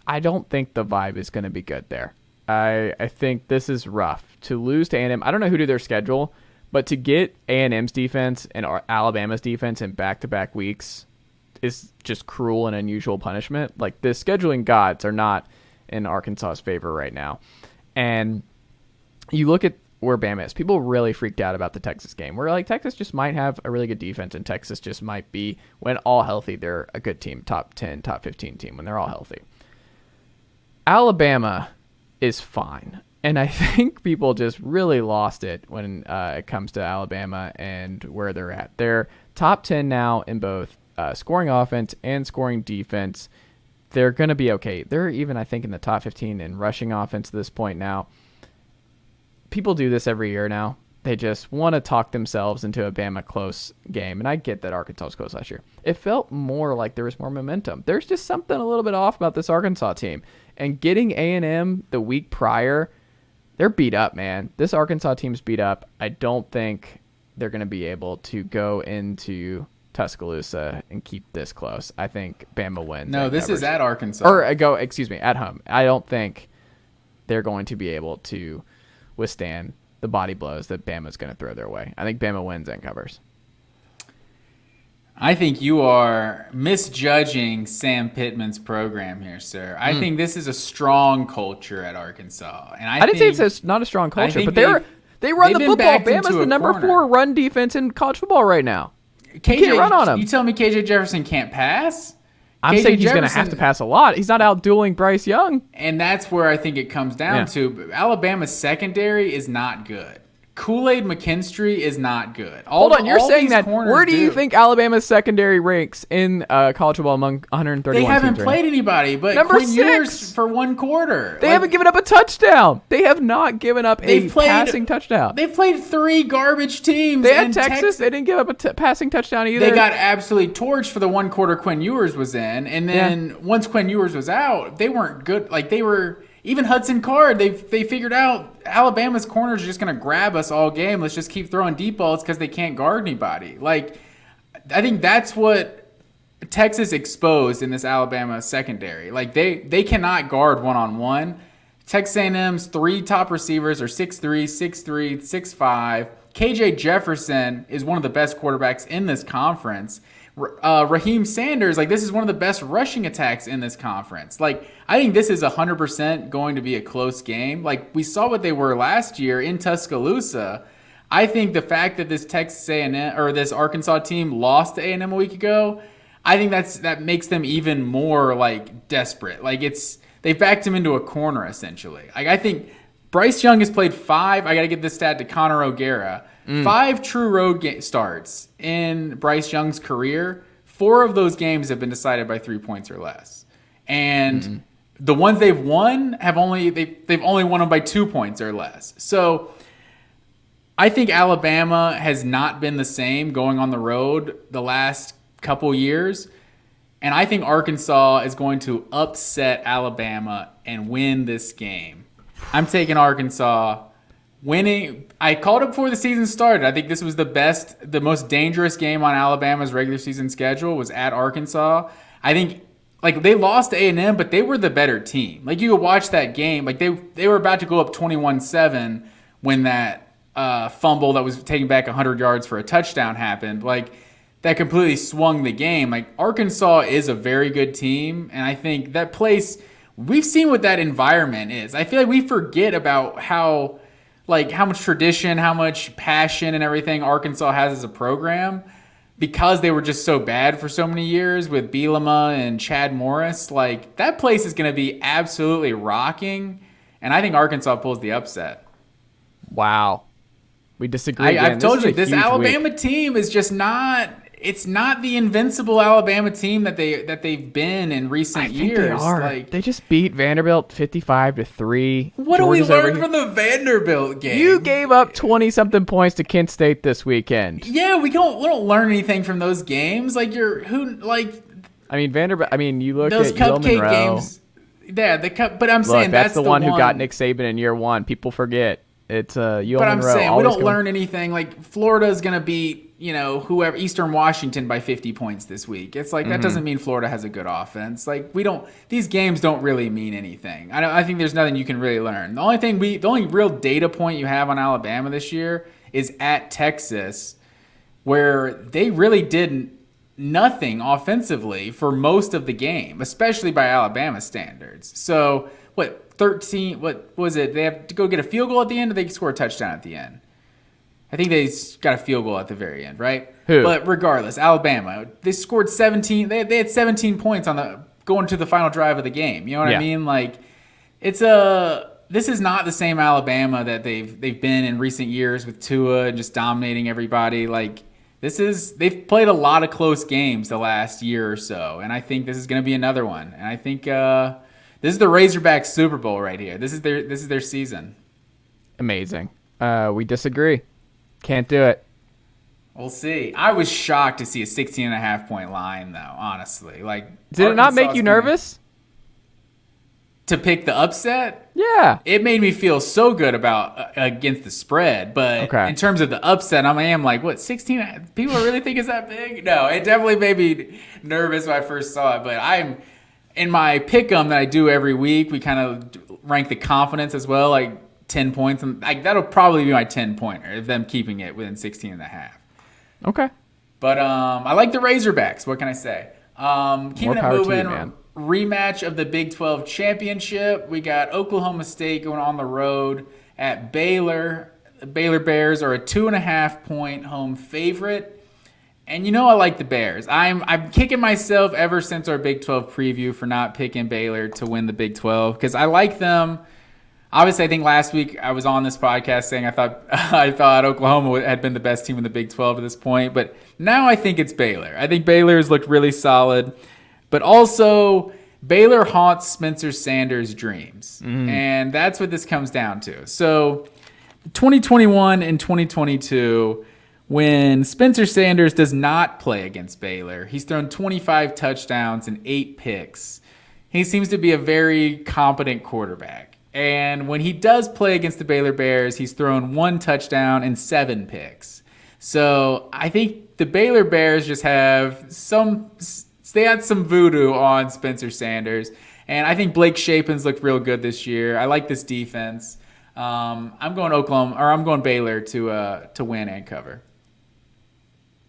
I don't think the vibe is going to be good there. I think this is rough. To lose to A&M, I don't know who did their schedule, but to get A&M's defense and Alabama's defense in back-to-back weeks is just cruel and unusual punishment. Like, the scheduling gods are not in Arkansas's favor right now. And you look at where Bama is. People really freaked out about the Texas game. We're like, Texas just might have a really good defense, and Texas just might be, when all healthy, they're a good team, top 10, top 15 team when they're all healthy. Alabama is fine. And I think people just really lost it when it comes to Alabama and where they're at. They're top 10 now in both scoring offense and scoring defense, they're going to be okay. They're even, I think, in the top 15 in rushing offense at this point now. People do this every year now. They just want to talk themselves into a Bama close game. And I get that Arkansas was close last year. It felt more like there was more momentum. There's just something a little bit off about this Arkansas team. And getting A&M the week prior, they're beat up, man. This Arkansas team's beat up. I don't think they're going to be able to go into Tuscaloosa and keep this close. I think Bama wins. No, this is at Arkansas. Or at home. I don't think they're going to be able to withstand the body blows that Bama's going to throw their way. I think Bama wins and covers. I think you are misjudging Sam Pittman's program here, sir. I think this is a strong culture at Arkansas. And I didn't say it's not a strong culture, but they run the football. Bama's the number 4 run defense in college football right now. You can't run on him. You tell me KJ Jefferson can't pass? I'm saying he's going to have to pass a lot. He's not out-dueling Bryce Young. And that's where I think it comes down to. Alabama's secondary is not good. Kool-Aid McKinstry is not good. Hold on, you're saying that. Where do you think Alabama's secondary ranks in college football among 131 teams? They haven't played anybody, but number Quinn 6 Ewers for one quarter. They haven't given up a touchdown. They have not given up a passing touchdown. They've played 3 garbage teams. They had Texas. They didn't give up a passing touchdown either. They got absolutely torched for the one quarter Quinn Ewers was in, and then once Quinn Ewers was out, they weren't good. Like they were. Even Hudson Card, they figured out Alabama's corners are just going to grab us all game. Let's just keep throwing deep balls because they can't guard anybody. Like, I think that's what Texas exposed in this Alabama secondary. Like, they cannot guard one-on-one. Texas A&M's 3 top receivers are 6'3", 6'3", 6'5". KJ Jefferson is one of the best quarterbacks in this conference. Raheem Sanders, like this is one of the best rushing attacks in this conference. Like I think this is 100% going to be a close game. Like we saw what they were last year in Tuscaloosa. I think the fact that this Texas A&M or this Arkansas team lost to A&M a week ago, I think that makes them even more like desperate. Like they've backed him into a corner essentially. Like I think Bryce Young has played 5. I got to get this stat to Connor O'Gara. 5 true road starts in Bryce Young's career. 4 of those games have been decided by 3 points or less, and the ones they've won they've only won them by 2 points or less. So I think Alabama has not been the same going on the road the last couple years, and I think Arkansas is going to upset Alabama and win this game. I'm taking Arkansas. Winning, I called it before the season started. I think this was the most dangerous game on Alabama's regular season schedule was at Arkansas. I think like they lost to A&M, but they were the better team. Like you could watch that game. Like they were about to go up 21-7 when that fumble that was taking back 100 yards for a touchdown happened. Like that completely swung the game. Like Arkansas is a very good team, and I think that place we've seen what that environment is. I feel like we forget about how much tradition, how much passion and everything Arkansas has as a program because they were just so bad for so many years with Bielema and Chad Morris. Like, that place is going to be absolutely rocking, and I think Arkansas pulls the upset. Wow. We disagree. I've told you, this Alabama team is just not – it's not the invincible Alabama team that they've been in recent years. They are. Like, they just beat Vanderbilt 55-3. What do we learn from the Vanderbilt game? You gave up 20-something points to Kent State this weekend. Yeah, we don't learn anything from those games. Like Vanderbilt. I mean, you look those at cupcake games. Yeah, but I'm saying that's the one who got Nick Saban in year 1. People forget. It's UL But I'm Monroe, saying we don't learn anything. Like Florida's gonna beat whoever Eastern Washington by 50 points this week. It's like that doesn't mean Florida has a good offense. Like these games don't really mean anything. I think there's nothing you can really learn. The only real data point you have on Alabama this year is at Texas, where they really did nothing offensively for most of the game, especially by Alabama standards. So 13, what was it? They have to go get a field goal at the end, or they score a touchdown at the end? I think they got a field goal at the very end, right? Who? But regardless, Alabama, they scored 17. They had 17 points on going to the final drive of the game. You know what I mean? Like this is not the same Alabama that they've been in recent years with Tua and just dominating everybody. Like they've played a lot of close games the last year or so, and I think this is going to be another one. And I think this is the Razorbacks Super Bowl right here. This is their season. Amazing. We disagree. Can't do it. We'll see. I was shocked to see a 16.5-point line, though, honestly. Like, did it not make you nervous? To pick the upset? Yeah. It made me feel so good about against the spread. But in terms of the upset, I am like, what, 16? People really think it's that big? No, it definitely made me nervous when I first saw it. But I'm in my pick-em that I do every week, we kind of rank the confidence as well, like 10 points. And that'll probably be my 10-pointer of them keeping it within 16.5. Okay. But I like the Razorbacks. What can I say? Keeping it moving. Man. Rematch of the Big 12 championship. We got Oklahoma State going on the road at Baylor. The Baylor Bears are a 2.5-point home favorite. And I like the Bears. I'm kicking myself ever since our Big 12 preview for not picking Baylor to win the Big 12 because I like them. Obviously, I think last week I was on this podcast saying I thought Oklahoma had been the best team in the Big 12 at this point, but now I think it's Baylor. I think Baylor's looked really solid, but also Baylor haunts Spencer Sanders' dreams, and that's what this comes down to. So 2021 and 2022, when Spencer Sanders does not play against Baylor, he's thrown 25 touchdowns and 8 picks. He seems to be a very competent quarterback. And when he does play against the Baylor Bears, he's thrown 1 touchdown and 7 picks. So I think the Baylor Bears just have they had some voodoo on Spencer Sanders. And I think Blake Shapen's looked real good this year. I like this defense. I'm going Baylor to win and cover.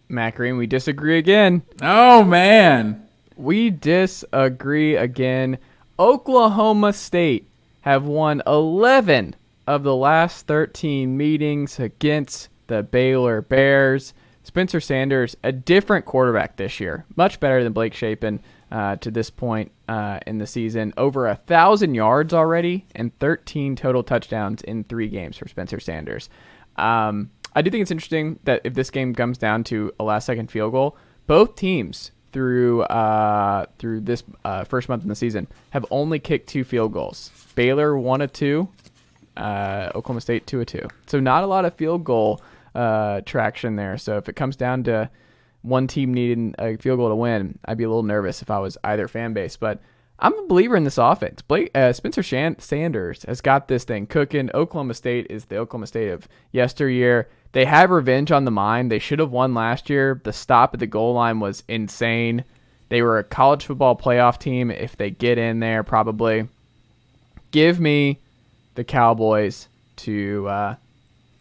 Magary, we disagree again. Oh, man. We disagree again. Oklahoma State have won 11 of the last 13 meetings against the Baylor Bears. Spencer Sanders, a different quarterback this year, much better than Blake Shapen to this point in the season. Over 1,000 yards already and 13 total touchdowns in 3 games for Spencer Sanders. I do think it's interesting that if this game comes down to a last-second field goal, both teams through this first month in the season have only kicked 2 field goals. Baylor 1 of 2, Oklahoma State 2 of 2. So not a lot of field goal traction there. So if it comes down to one team needing a field goal to win, I'd be a little nervous if I was either fan base. But I'm a believer in this offense. Spencer Sanders has got this thing cooking. Oklahoma State is the Oklahoma State of yesteryear. They have revenge on the mind. They should have won last year. The stop at the goal line was insane. They were a college football playoff team if they get in there, probably. Give me the Cowboys to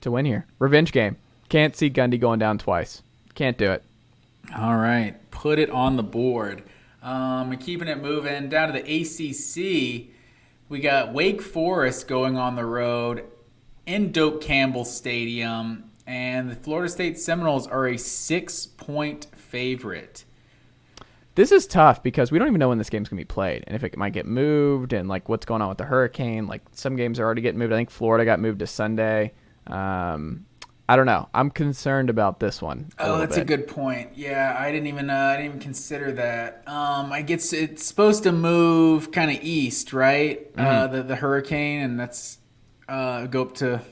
win here. Revenge game. Can't see Gundy going down twice. Can't do it. All right. Put it on the board. Keeping it moving down to the ACC, we got Wake Forest going on the road in Doak Campbell Stadium, and the Florida State Seminoles are a 6-point favorite. This is tough because we don't even know when this game's going to be played and if it might get moved and like what's going on with the hurricane. Like some games are already getting moved. I think Florida got moved to Sunday. I don't know. I'm concerned about this one. That's a good point. Yeah, I didn't even consider that. I guess it's supposed to move kind of east, right? The hurricane, and that's go up to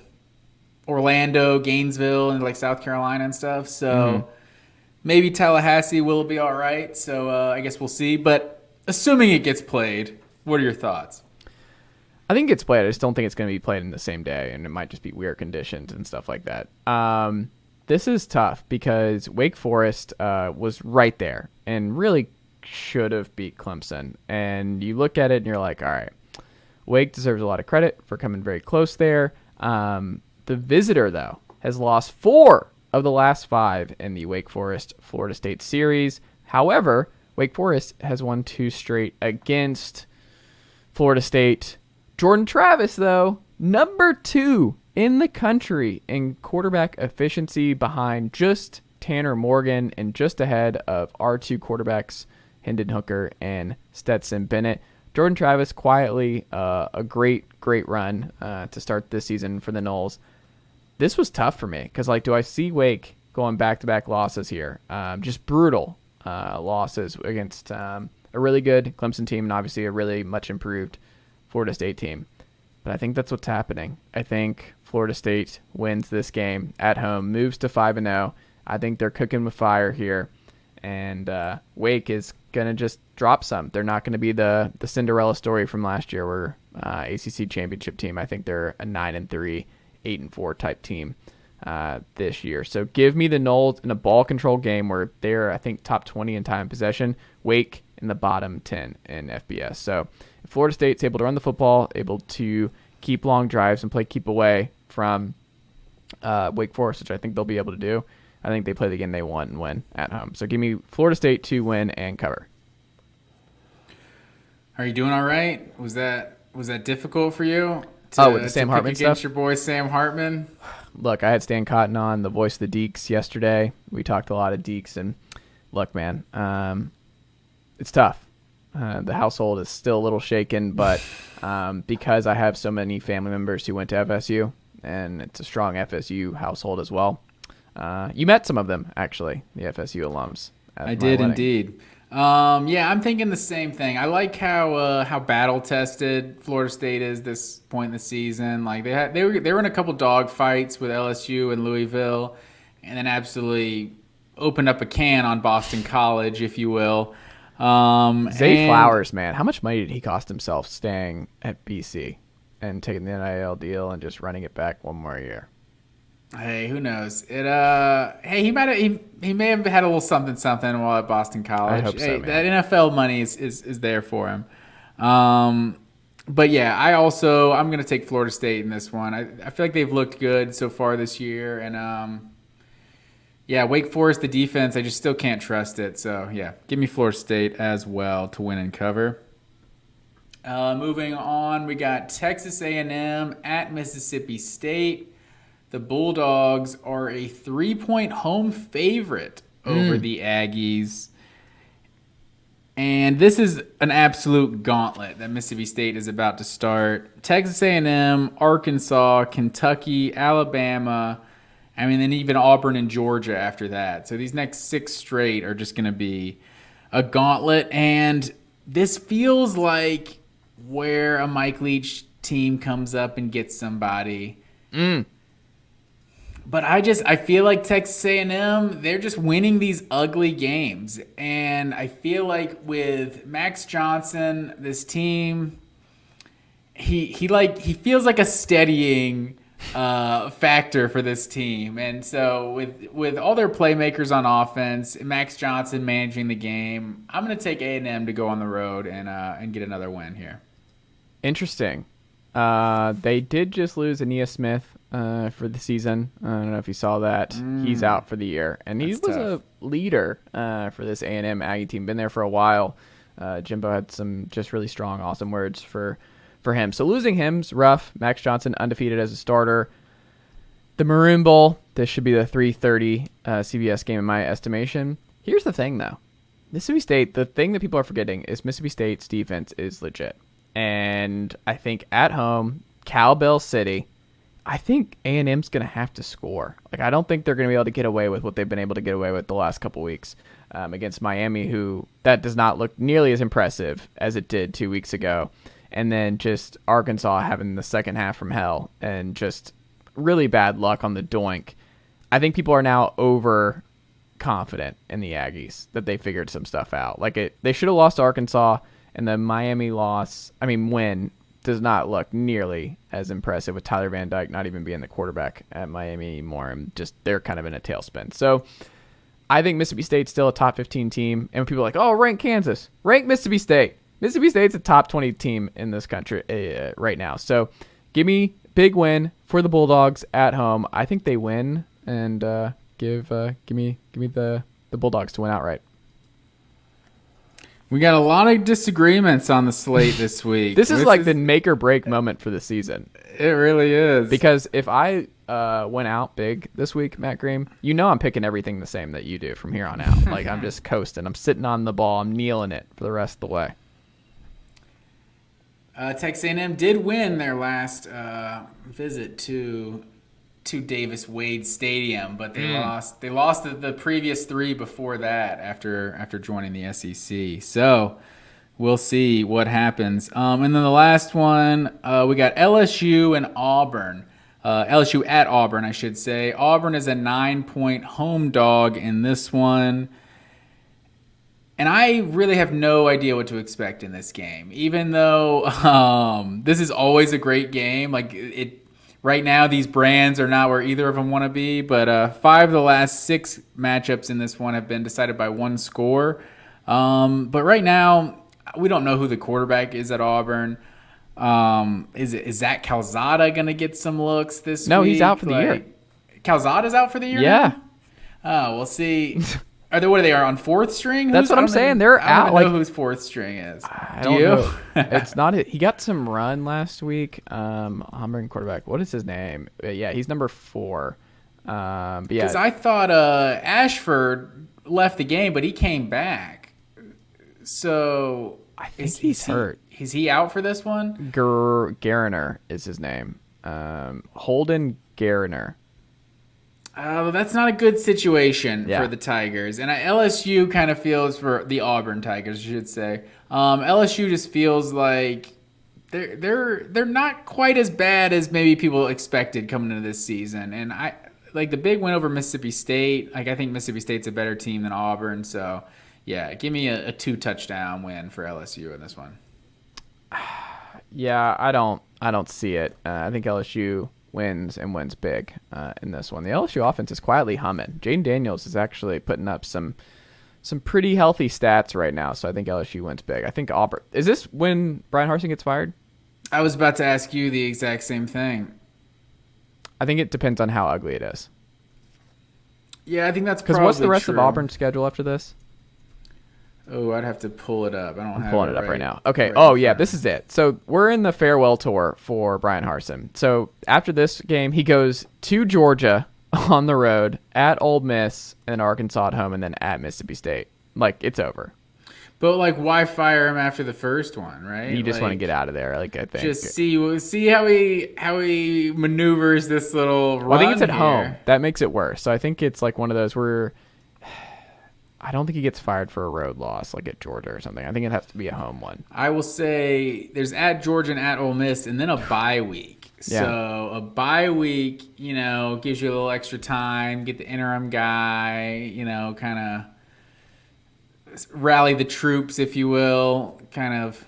Orlando, Gainesville, and like South Carolina and stuff. So maybe Tallahassee will be all right. So I guess we'll see. But assuming it gets played, what are your thoughts? I think it's played. I just don't think it's going to be played in the same day, and it might just be weird conditions and stuff like that. This is tough because Wake Forest was right there and really should have beat Clemson. And you look at it and you're like, all right, Wake deserves a lot of credit for coming very close there. The visitor, though, has lost 4 of the last 5 in the Wake Forest-Florida State series. However, Wake Forest has won 2 straight against Florida State. Jordan Travis, though, number 2 in the country in quarterback efficiency behind just Tanner Morgan and just ahead of our 2 quarterbacks, Hendon Hooker and Stetson Bennett. Jordan Travis quietly a great run to start this season for the Noles. This was tough for me because, like, do I see Wake going back-to-back losses here. Just brutal losses against a really good Clemson team and obviously a really much improved Florida State team. But I think that's what's happening. I think Florida State wins this game at home, moves to 5-0. I think they're cooking with fire here. And Wake is going to just drop some. They're not going to be the Cinderella story from last year where ACC championship team. I think they're a 9-3, 8-4 type team this year. So give me the Noles in a ball control game where they're, I think, top 20 in time possession. Wake in the bottom 10 in FBS. So if Florida State's able to run the football, able to keep long drives and play keep away from Wake Forest, which I think they'll be able to do, I think they play the game they want and win at home. So give me Florida State to win and cover. Are you doing all right? Was that difficult for you? With the Sam Hartman against stuff? Your boy Sam Hartman? Look, I had Stan Cotton on, the voice of the Deeks, yesterday. We talked a lot of Deeks, and look, man, it's tough. The household is still a little shaken, but because I have so many family members who went to FSU, and it's a strong FSU household as well. You met some of them, actually, the FSU alums. I did indeed. Yeah, I'm thinking the same thing. I like how battle tested Florida State is this point in the season. Like they were in a couple dog fights with LSU and Louisville, and then absolutely opened up a can on Boston College, if you will. Zay Flowers, man, how much money did he cost himself staying at BC and taking the NIL deal and just running it back one more year? Hey, who knows? Hey, he may have had a little something while at Boston College. I hope so, man. That NFL money is there for him. But yeah, I'm gonna take Florida State in this one. I feel like they've looked good so far this year, and yeah, Wake Forest, the defense, I just still can't trust it. So yeah, give me Florida State as well to win and cover. Moving on, we got Texas A&M at Mississippi State. The Bulldogs are a 3-point home favorite over the Aggies. And this is an absolute gauntlet that Mississippi State is about to start. Texas A&M, Arkansas, Kentucky, Alabama, then even Auburn and Georgia after that. So these next 6 straight are just going to be a gauntlet. And this feels like where a Mike Leach team comes up and gets somebody. But I feel like Texas A&M, they're just winning these ugly games. And I feel like with Max Johnson, this team, he feels like a steadying factor for this team. And so with all their playmakers on offense, Max Johnson managing the game, I'm going to take A&M to go on the road and get another win here. Interesting. They did just lose Aeneas Smith for the season. I don't know if you saw that. He's out for the year. And he was a leader for this A&M Aggie team. Been there for a while. Jimbo had some just really strong, awesome words for him. So losing him's rough. Max Johnson undefeated as a starter. The Maroon Bowl, this should be the 3:30 CBS game in my estimation. Here's the thing, though. Mississippi State, the thing that people are forgetting is Mississippi State's defense is legit. And I think at home, Cowbell City, I think A&M's going to have to score. Like, I don't think they're going to be able to get away with what they've been able to get away with the last couple weeks against Miami, who that does not look nearly as impressive as it did 2 weeks ago. And then just Arkansas having the second half from hell and just really bad luck on the doink. I think people are now overconfident in the Aggies that they figured some stuff out. They should have lost to Arkansas, and the Miami win does not look nearly as impressive with Tyler Van Dyke not even being the quarterback at Miami anymore. And just they're kind of in a tailspin. So I think Mississippi State's still a top 15 team. And when people are like, oh, rank Kansas, rank Mississippi State. Mississippi State's a top 20 team in this country right now. So give me big win for the Bulldogs at home. I think they win, and give me the Bulldogs to win outright. We got a lot of disagreements on the slate this week. This is like the make or break moment for the season. It really is. Because if I went out big this week, Matt Green, I'm picking everything the same that you do from here on out. Like, I'm just coasting. I'm sitting on the ball. I'm kneeling it for the rest of the way. Texas A&M did win their last visit to to Davis Wade Stadium, but they lost. They lost the previous 3 before that after joining the SEC. So we'll see what happens. And then the last one, we got LSU and Auburn. LSU at Auburn, I should say. Auburn is a 9-point home dog in this one. And I really have no idea what to expect in this game, even though this is always a great game. Right now, these brands are not where either of them want to be, but 5 of the last 6 matchups in this one have been decided by 1 score. But right now, we don't know who the quarterback is at Auburn. Is Zach Calzada going to get some looks this week? No, he's out for the year. Calzada's out for the year? Yeah. Now? Oh, we'll see. What are they on 4th string? That's what I'm saying. They're out. I don't know whose 4th string is. I don't know. It's not it. He got some run last week. Auburn quarterback. What is his name? Yeah, he's number 4. Because I thought Ashford left the game, but he came back. So I think he's hurt. Is he out for this one? Gariner is his name. Holden Gariner. That's not a good situation for the Tigers. And LSU kind of feels for the Auburn Tigers, I should say. LSU just feels like they're not quite as bad as maybe people expected coming into this season. And the big win over Mississippi State. I think Mississippi State's a better team than Auburn. So, yeah, give me a 2-touchdown win for LSU in this one. Yeah, I don't see it. I think LSU wins big in this one. The LSU offense is quietly humming. Jaden Daniels is actually putting up some pretty healthy stats right now, so I think LSU wins big. I think Auburn. Is this when Brian Harsin gets fired? I was about to ask you the exact same thing. I think it depends on how ugly it is. Yeah, I think that's probably because what's the rest true. of Auburn's schedule after this? Oh, I'd have to pull it up. I'm pulling it up right now. Okay. Oh, yeah, this is it. So we're in the farewell tour for Brian Harsin. So after this game, he goes to Georgia on the road, at Ole Miss, and Arkansas at home, and then at Mississippi State. It's over. But why fire him after the first one, right? You just want to get out of there. I think just see how he maneuvers this little run. Well, I think it's at here. home. That makes it worse. So I think it's one of those where I don't think he gets fired for a road loss at Georgia or something. I think it has to be a home one. I will say there's at Georgia and at Ole Miss, and then a bye week. Yeah. So a bye week, gives you a little extra time, get the interim guy, kind of rally the troops, if you will, kind of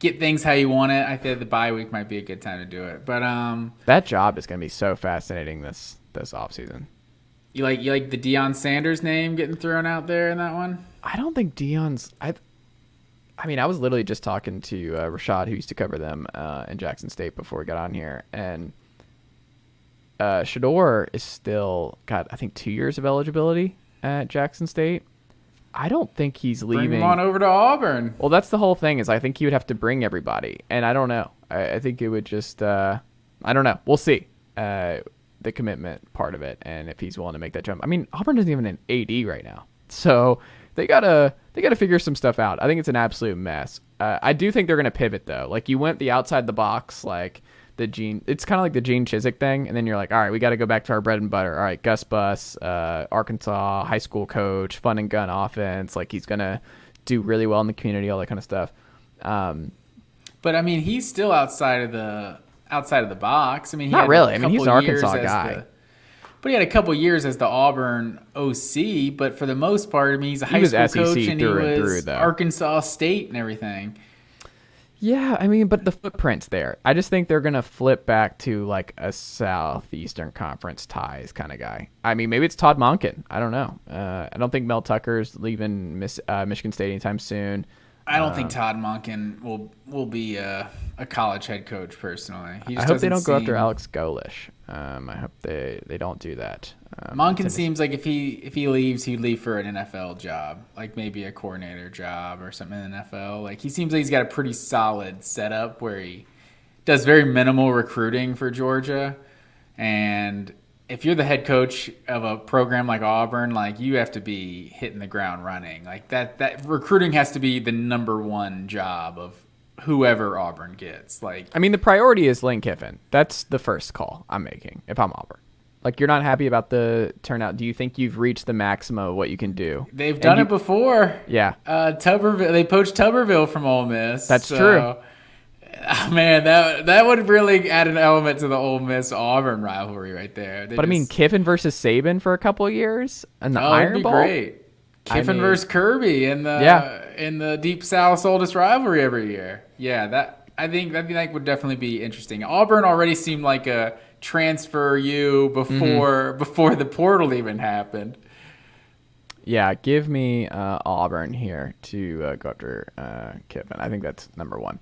get things how you want it. I think the bye week might be a good time to do it. But that job is going to be so fascinating this offseason. You like the Deion Sanders name getting thrown out there in that one? I don't think Deion's. I was literally just talking to Rashad, who used to cover them in Jackson State before we got on here, and Shador is still got, I think, 2 years of eligibility at Jackson State. I don't think he's leaving. Bring him on over to Auburn. Well, that's the whole thing. Is I think he would have to bring everybody, and I don't know. I think it would just. I don't know. We'll see. The commitment part of it, and if he's willing to make that jump. Auburn isn't even an AD right now, so they gotta figure some stuff out. I think it's an absolute mess. I do think they're gonna pivot though. You went the outside the box, it's kind of like the Gene Chizik thing, and then you're like, all right, we got to go back to our bread and butter. All right, Gus Bus, Arkansas high school coach, fun and gun offense. He's gonna do really well in the community, all that kind of stuff. But he's still outside of the box. He not really. He's an Arkansas guy. But he had a couple years as the Auburn OC. But for the most part, he's a high school coach, and he was Arkansas State and everything. Yeah, but the footprint's there. I just think they're gonna flip back to a Southeastern Conference ties kind of guy. Maybe it's Todd Monken. I don't know. I don't think Mel Tucker's leaving Michigan State anytime soon. I don't think Todd Monken will be a college head coach personally. I hope they don't go after Alex Golish. I hope they don't do that. Monken seems like if he leaves, he'd leave for an NFL job, maybe a coordinator job or something in the NFL. He seems like he's got a pretty solid setup where he does very minimal recruiting for Georgia, and if you're the head coach of a program like Auburn, you have to be hitting the ground running. That recruiting has to be the number one job of whoever Auburn gets. Like, I mean, the priority is Lane Kiffin. That's the first call I'm making if I'm Auburn. Like, you're not happy about the turnout. Do you think you've reached the maximum of what you can do? they've done it before. Yeah. Tuberville. They poached Tuberville from Ole Miss. That's true. Man, that would really add an element to the Ole Miss Auburn rivalry right there. I mean, Kiffin versus Saban for a couple of years and the Iron Bowl. That'd be great. Kiffin versus Kirby in the Deep South's oldest rivalry every year. Yeah, I think that would definitely be interesting. Auburn already seemed like a transfer before the portal even happened. Yeah, give me Auburn here to go after Kiffin. I think that's number one.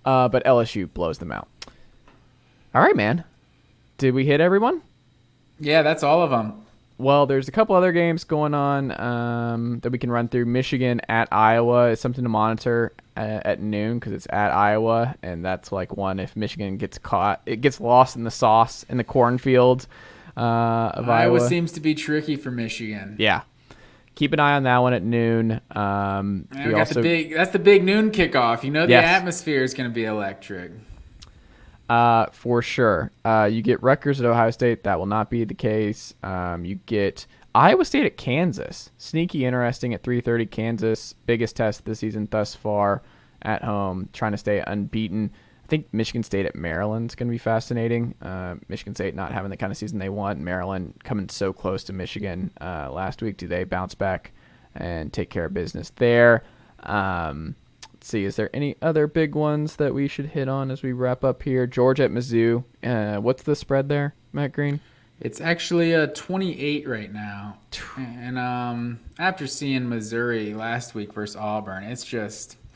But LSU blows them out. All right, man. Did we hit everyone? Yeah, that's all of them. Well, there's a couple other games going on that we can run through. Michigan at Iowa is something to monitor at noon because it's at Iowa, and that's like one if Michigan gets caught. It gets lost in the sauce in the cornfield of Iowa. Seems to be tricky for Michigan. Yeah. Keep an eye on that one at noon. That's the big noon kickoff. The atmosphere is going to be electric. For sure. You get Rutgers at Ohio State. That will not be the case. You get Iowa State at Kansas. Sneaky interesting at 3:30. Kansas, biggest test this season thus far at home, trying to stay unbeaten. I think Michigan State at Maryland is going to be fascinating. Michigan State not having the kind of season they want. Maryland coming so close to Michigan last week. Do they bounce back and take care of business there? Let's see. Is there any other big ones that we should hit on as we wrap up here? Georgia at Mizzou. What's the spread there, Matt Green? It's actually 28 right now. And after seeing Missouri last week versus Auburn, it's just –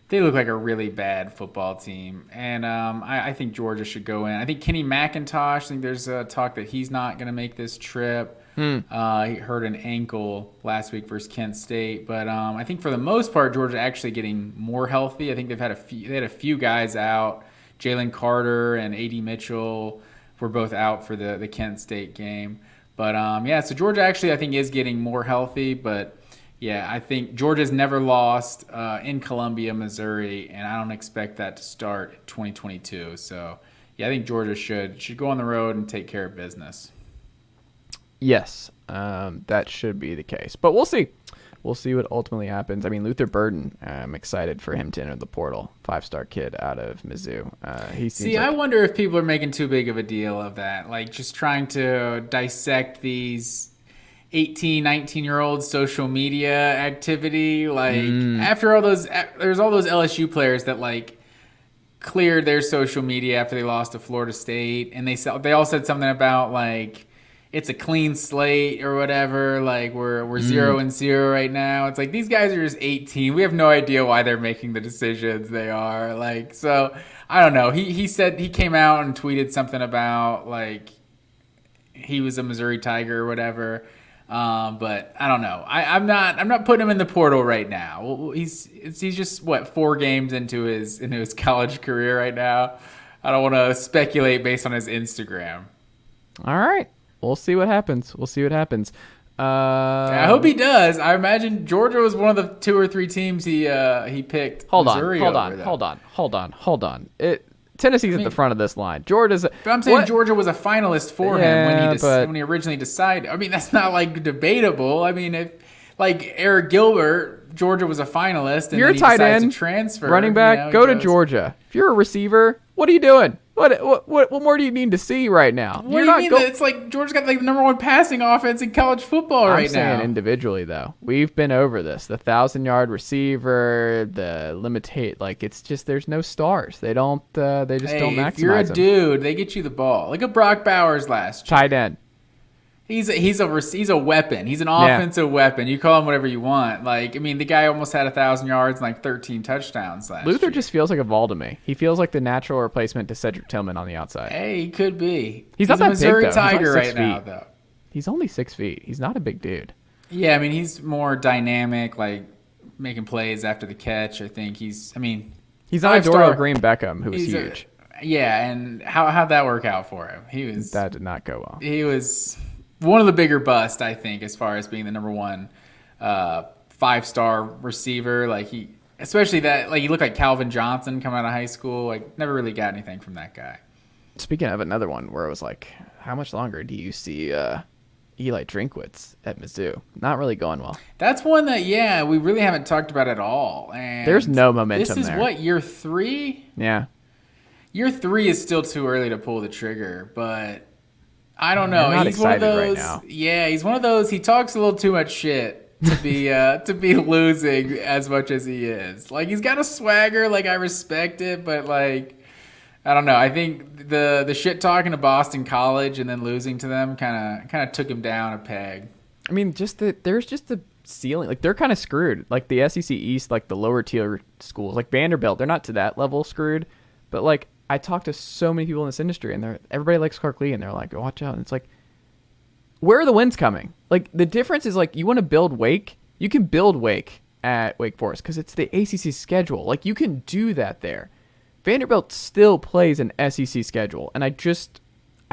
they look like a really bad football team. And I think Georgia should go in. I think Kenny McIntosh, I think there's talk that he's not going to make this trip. He hurt an ankle last week versus Kent State. But I think for the most part, Georgia actually getting more healthy. I think they had a few guys out. Jalen Carter and A.D. Mitchell were both out for the Kent State game. But, so Georgia actually I think is getting more healthy. But, yeah, I think Georgia's never lost in Columbia, Missouri, and I don't expect that to start in 2022. So, yeah, I think Georgia should go on the road and take care of business. Yes, that should be the case. But we'll see. We'll see what ultimately happens. I mean, Luther Burden, I'm excited for him to enter the portal. 5-star kid out of Mizzou. I wonder if people are making too big of a deal of that, like just trying to dissect these 18, 19-year-old social media activity. Like after all those, there's all those LSU players that like cleared their social media after they lost to Florida State, and they all said something about like it's a clean slate or whatever. Like we're 0-0 right now. It's like these guys are just 18. We have no idea why they're making the decisions they are. Like so, I don't know. He said he came out and tweeted something about like he was a Missouri Tiger or whatever. But I don't know. I'm not putting him in the portal right now. He's just 4 games into his college career right now. I don't want to speculate based on his Instagram. All right, we'll see what happens. I hope he does. I imagine Georgia was one of the 2 or 3 teams he picked. Hold on. Tennessee's at the front of this line. But I'm saying Georgia was a finalist for him when he originally decided. I mean, that's not like debatable. I mean, if like Eric Gilbert, Georgia was a finalist, and you're then he tight decides end, to transfer. Running back, go to Georgia. If you're a receiver, what are you doing? What more do you need to see right now? What do you mean? It's like Georgia's got like the number 1 passing offense in college football right now. I'm saying individually though. We've been over this. The 1,000-yard receiver, the limitate. Like it's just there's no stars. They don't. They just don't maximize. If you're a them. dude, they get you the ball. Like a Brock Bowers last year. Tight end. He's a weapon. He's an offensive weapon. You call him whatever you want. Like, I mean, the guy almost had 1,000 yards and like 13 touchdowns last year. Luther just feels like a Vol to me. He feels like the natural replacement to Cedric Tillman on the outside. Hey, he could be. He's not a that Missouri big, though. Tiger like right now, though. He's only 6 feet. He's not a big dude. Yeah, I mean, he's more dynamic, like making plays after the catch. I think he's not a Dorial Green Beckham, who was huge. And how'd that work out for him? That did not go well. He was one of the bigger busts, I think, as far as being the number 1 5-star receiver. Like Especially that, like, you look like Calvin Johnson coming out of high school. Like, never really got anything from that guy. Speaking of another one where it was like, how much longer do you see Eli Drinkwitz at Mizzou? Not really going well. That's one that, yeah, we really haven't talked about at all. And there's no momentum this is there. what, year 3? Yeah. Year 3 is still too early to pull the trigger, but I don't know. Not He's one of excited those. right now. Yeah, he's one of those. He talks a little too much shit to be losing as much as he is. Like, he's got a swagger. Like, I respect it, but like, I don't know. I think the shit talking to Boston College and then losing to them kind of took him down a peg. I mean, there's just the ceiling. Like, they're kind of screwed. Like the SEC East, like the lower tier schools, like Vanderbilt, they're not to that level screwed. But like, I talk to so many people in this industry, and everybody likes Clark Lee, and they're like, oh, watch out. And it's like, where are the wins coming? Like, the difference is, like, you want to build Wake, you can build Wake at Wake Forest because it's the ACC schedule. Like, you can do that there. Vanderbilt still plays an SEC schedule, and I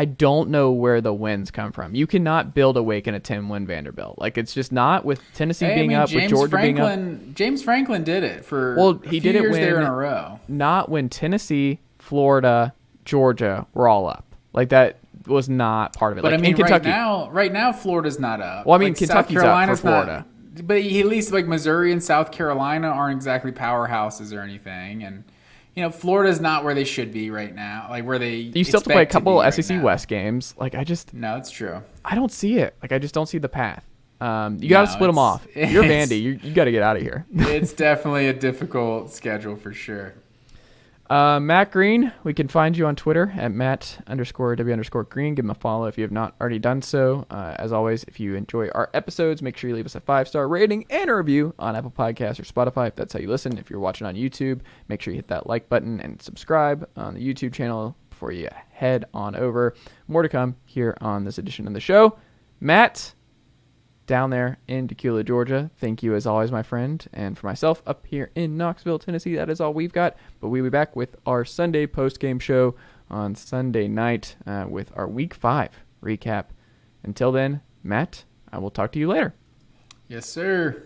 don't know where the wins come from. You cannot build a Wake in a 10-win Vanderbilt. Like, it's just not, with Tennessee being up, with Georgia being up. James Franklin did it for he a few did it years when, there in a row. Not when Tennessee, Florida, Georgia were all up. Like, that was not part of it. But like, I mean, in Kentucky, right now, Florida's not up. Well, I mean, like, Kentucky's up for Florida. But at least, like, Missouri and South Carolina aren't exactly powerhouses or anything, and Florida's not where they should be right now. Like, where they you still have to play a couple SEC right West games. Like, no, it's true. I don't see it. Like, I just don't see the path. You got to split them off. You're Vandy. You got to get out of here. It's definitely a difficult schedule for sure. Matt Green, we can find you on Twitter at Matt_W_Green. Give him a follow if you have not already done so. As always, if you enjoy our episodes, make sure you leave us a 5-star rating and a review on Apple Podcasts or Spotify if that's how you listen. If you're watching on YouTube, make sure you hit that like button and subscribe on the YouTube channel before you head on over. More to come here on this edition of the show. Matt, down there in Tequila, Georgia, thank you as always, my friend. And for myself up here in Knoxville, Tennessee, that is all we've got. But we'll be back with our Sunday post-game show on Sunday night with our Week 5 recap. Until then, Matt, I will talk to you later. Yes, sir.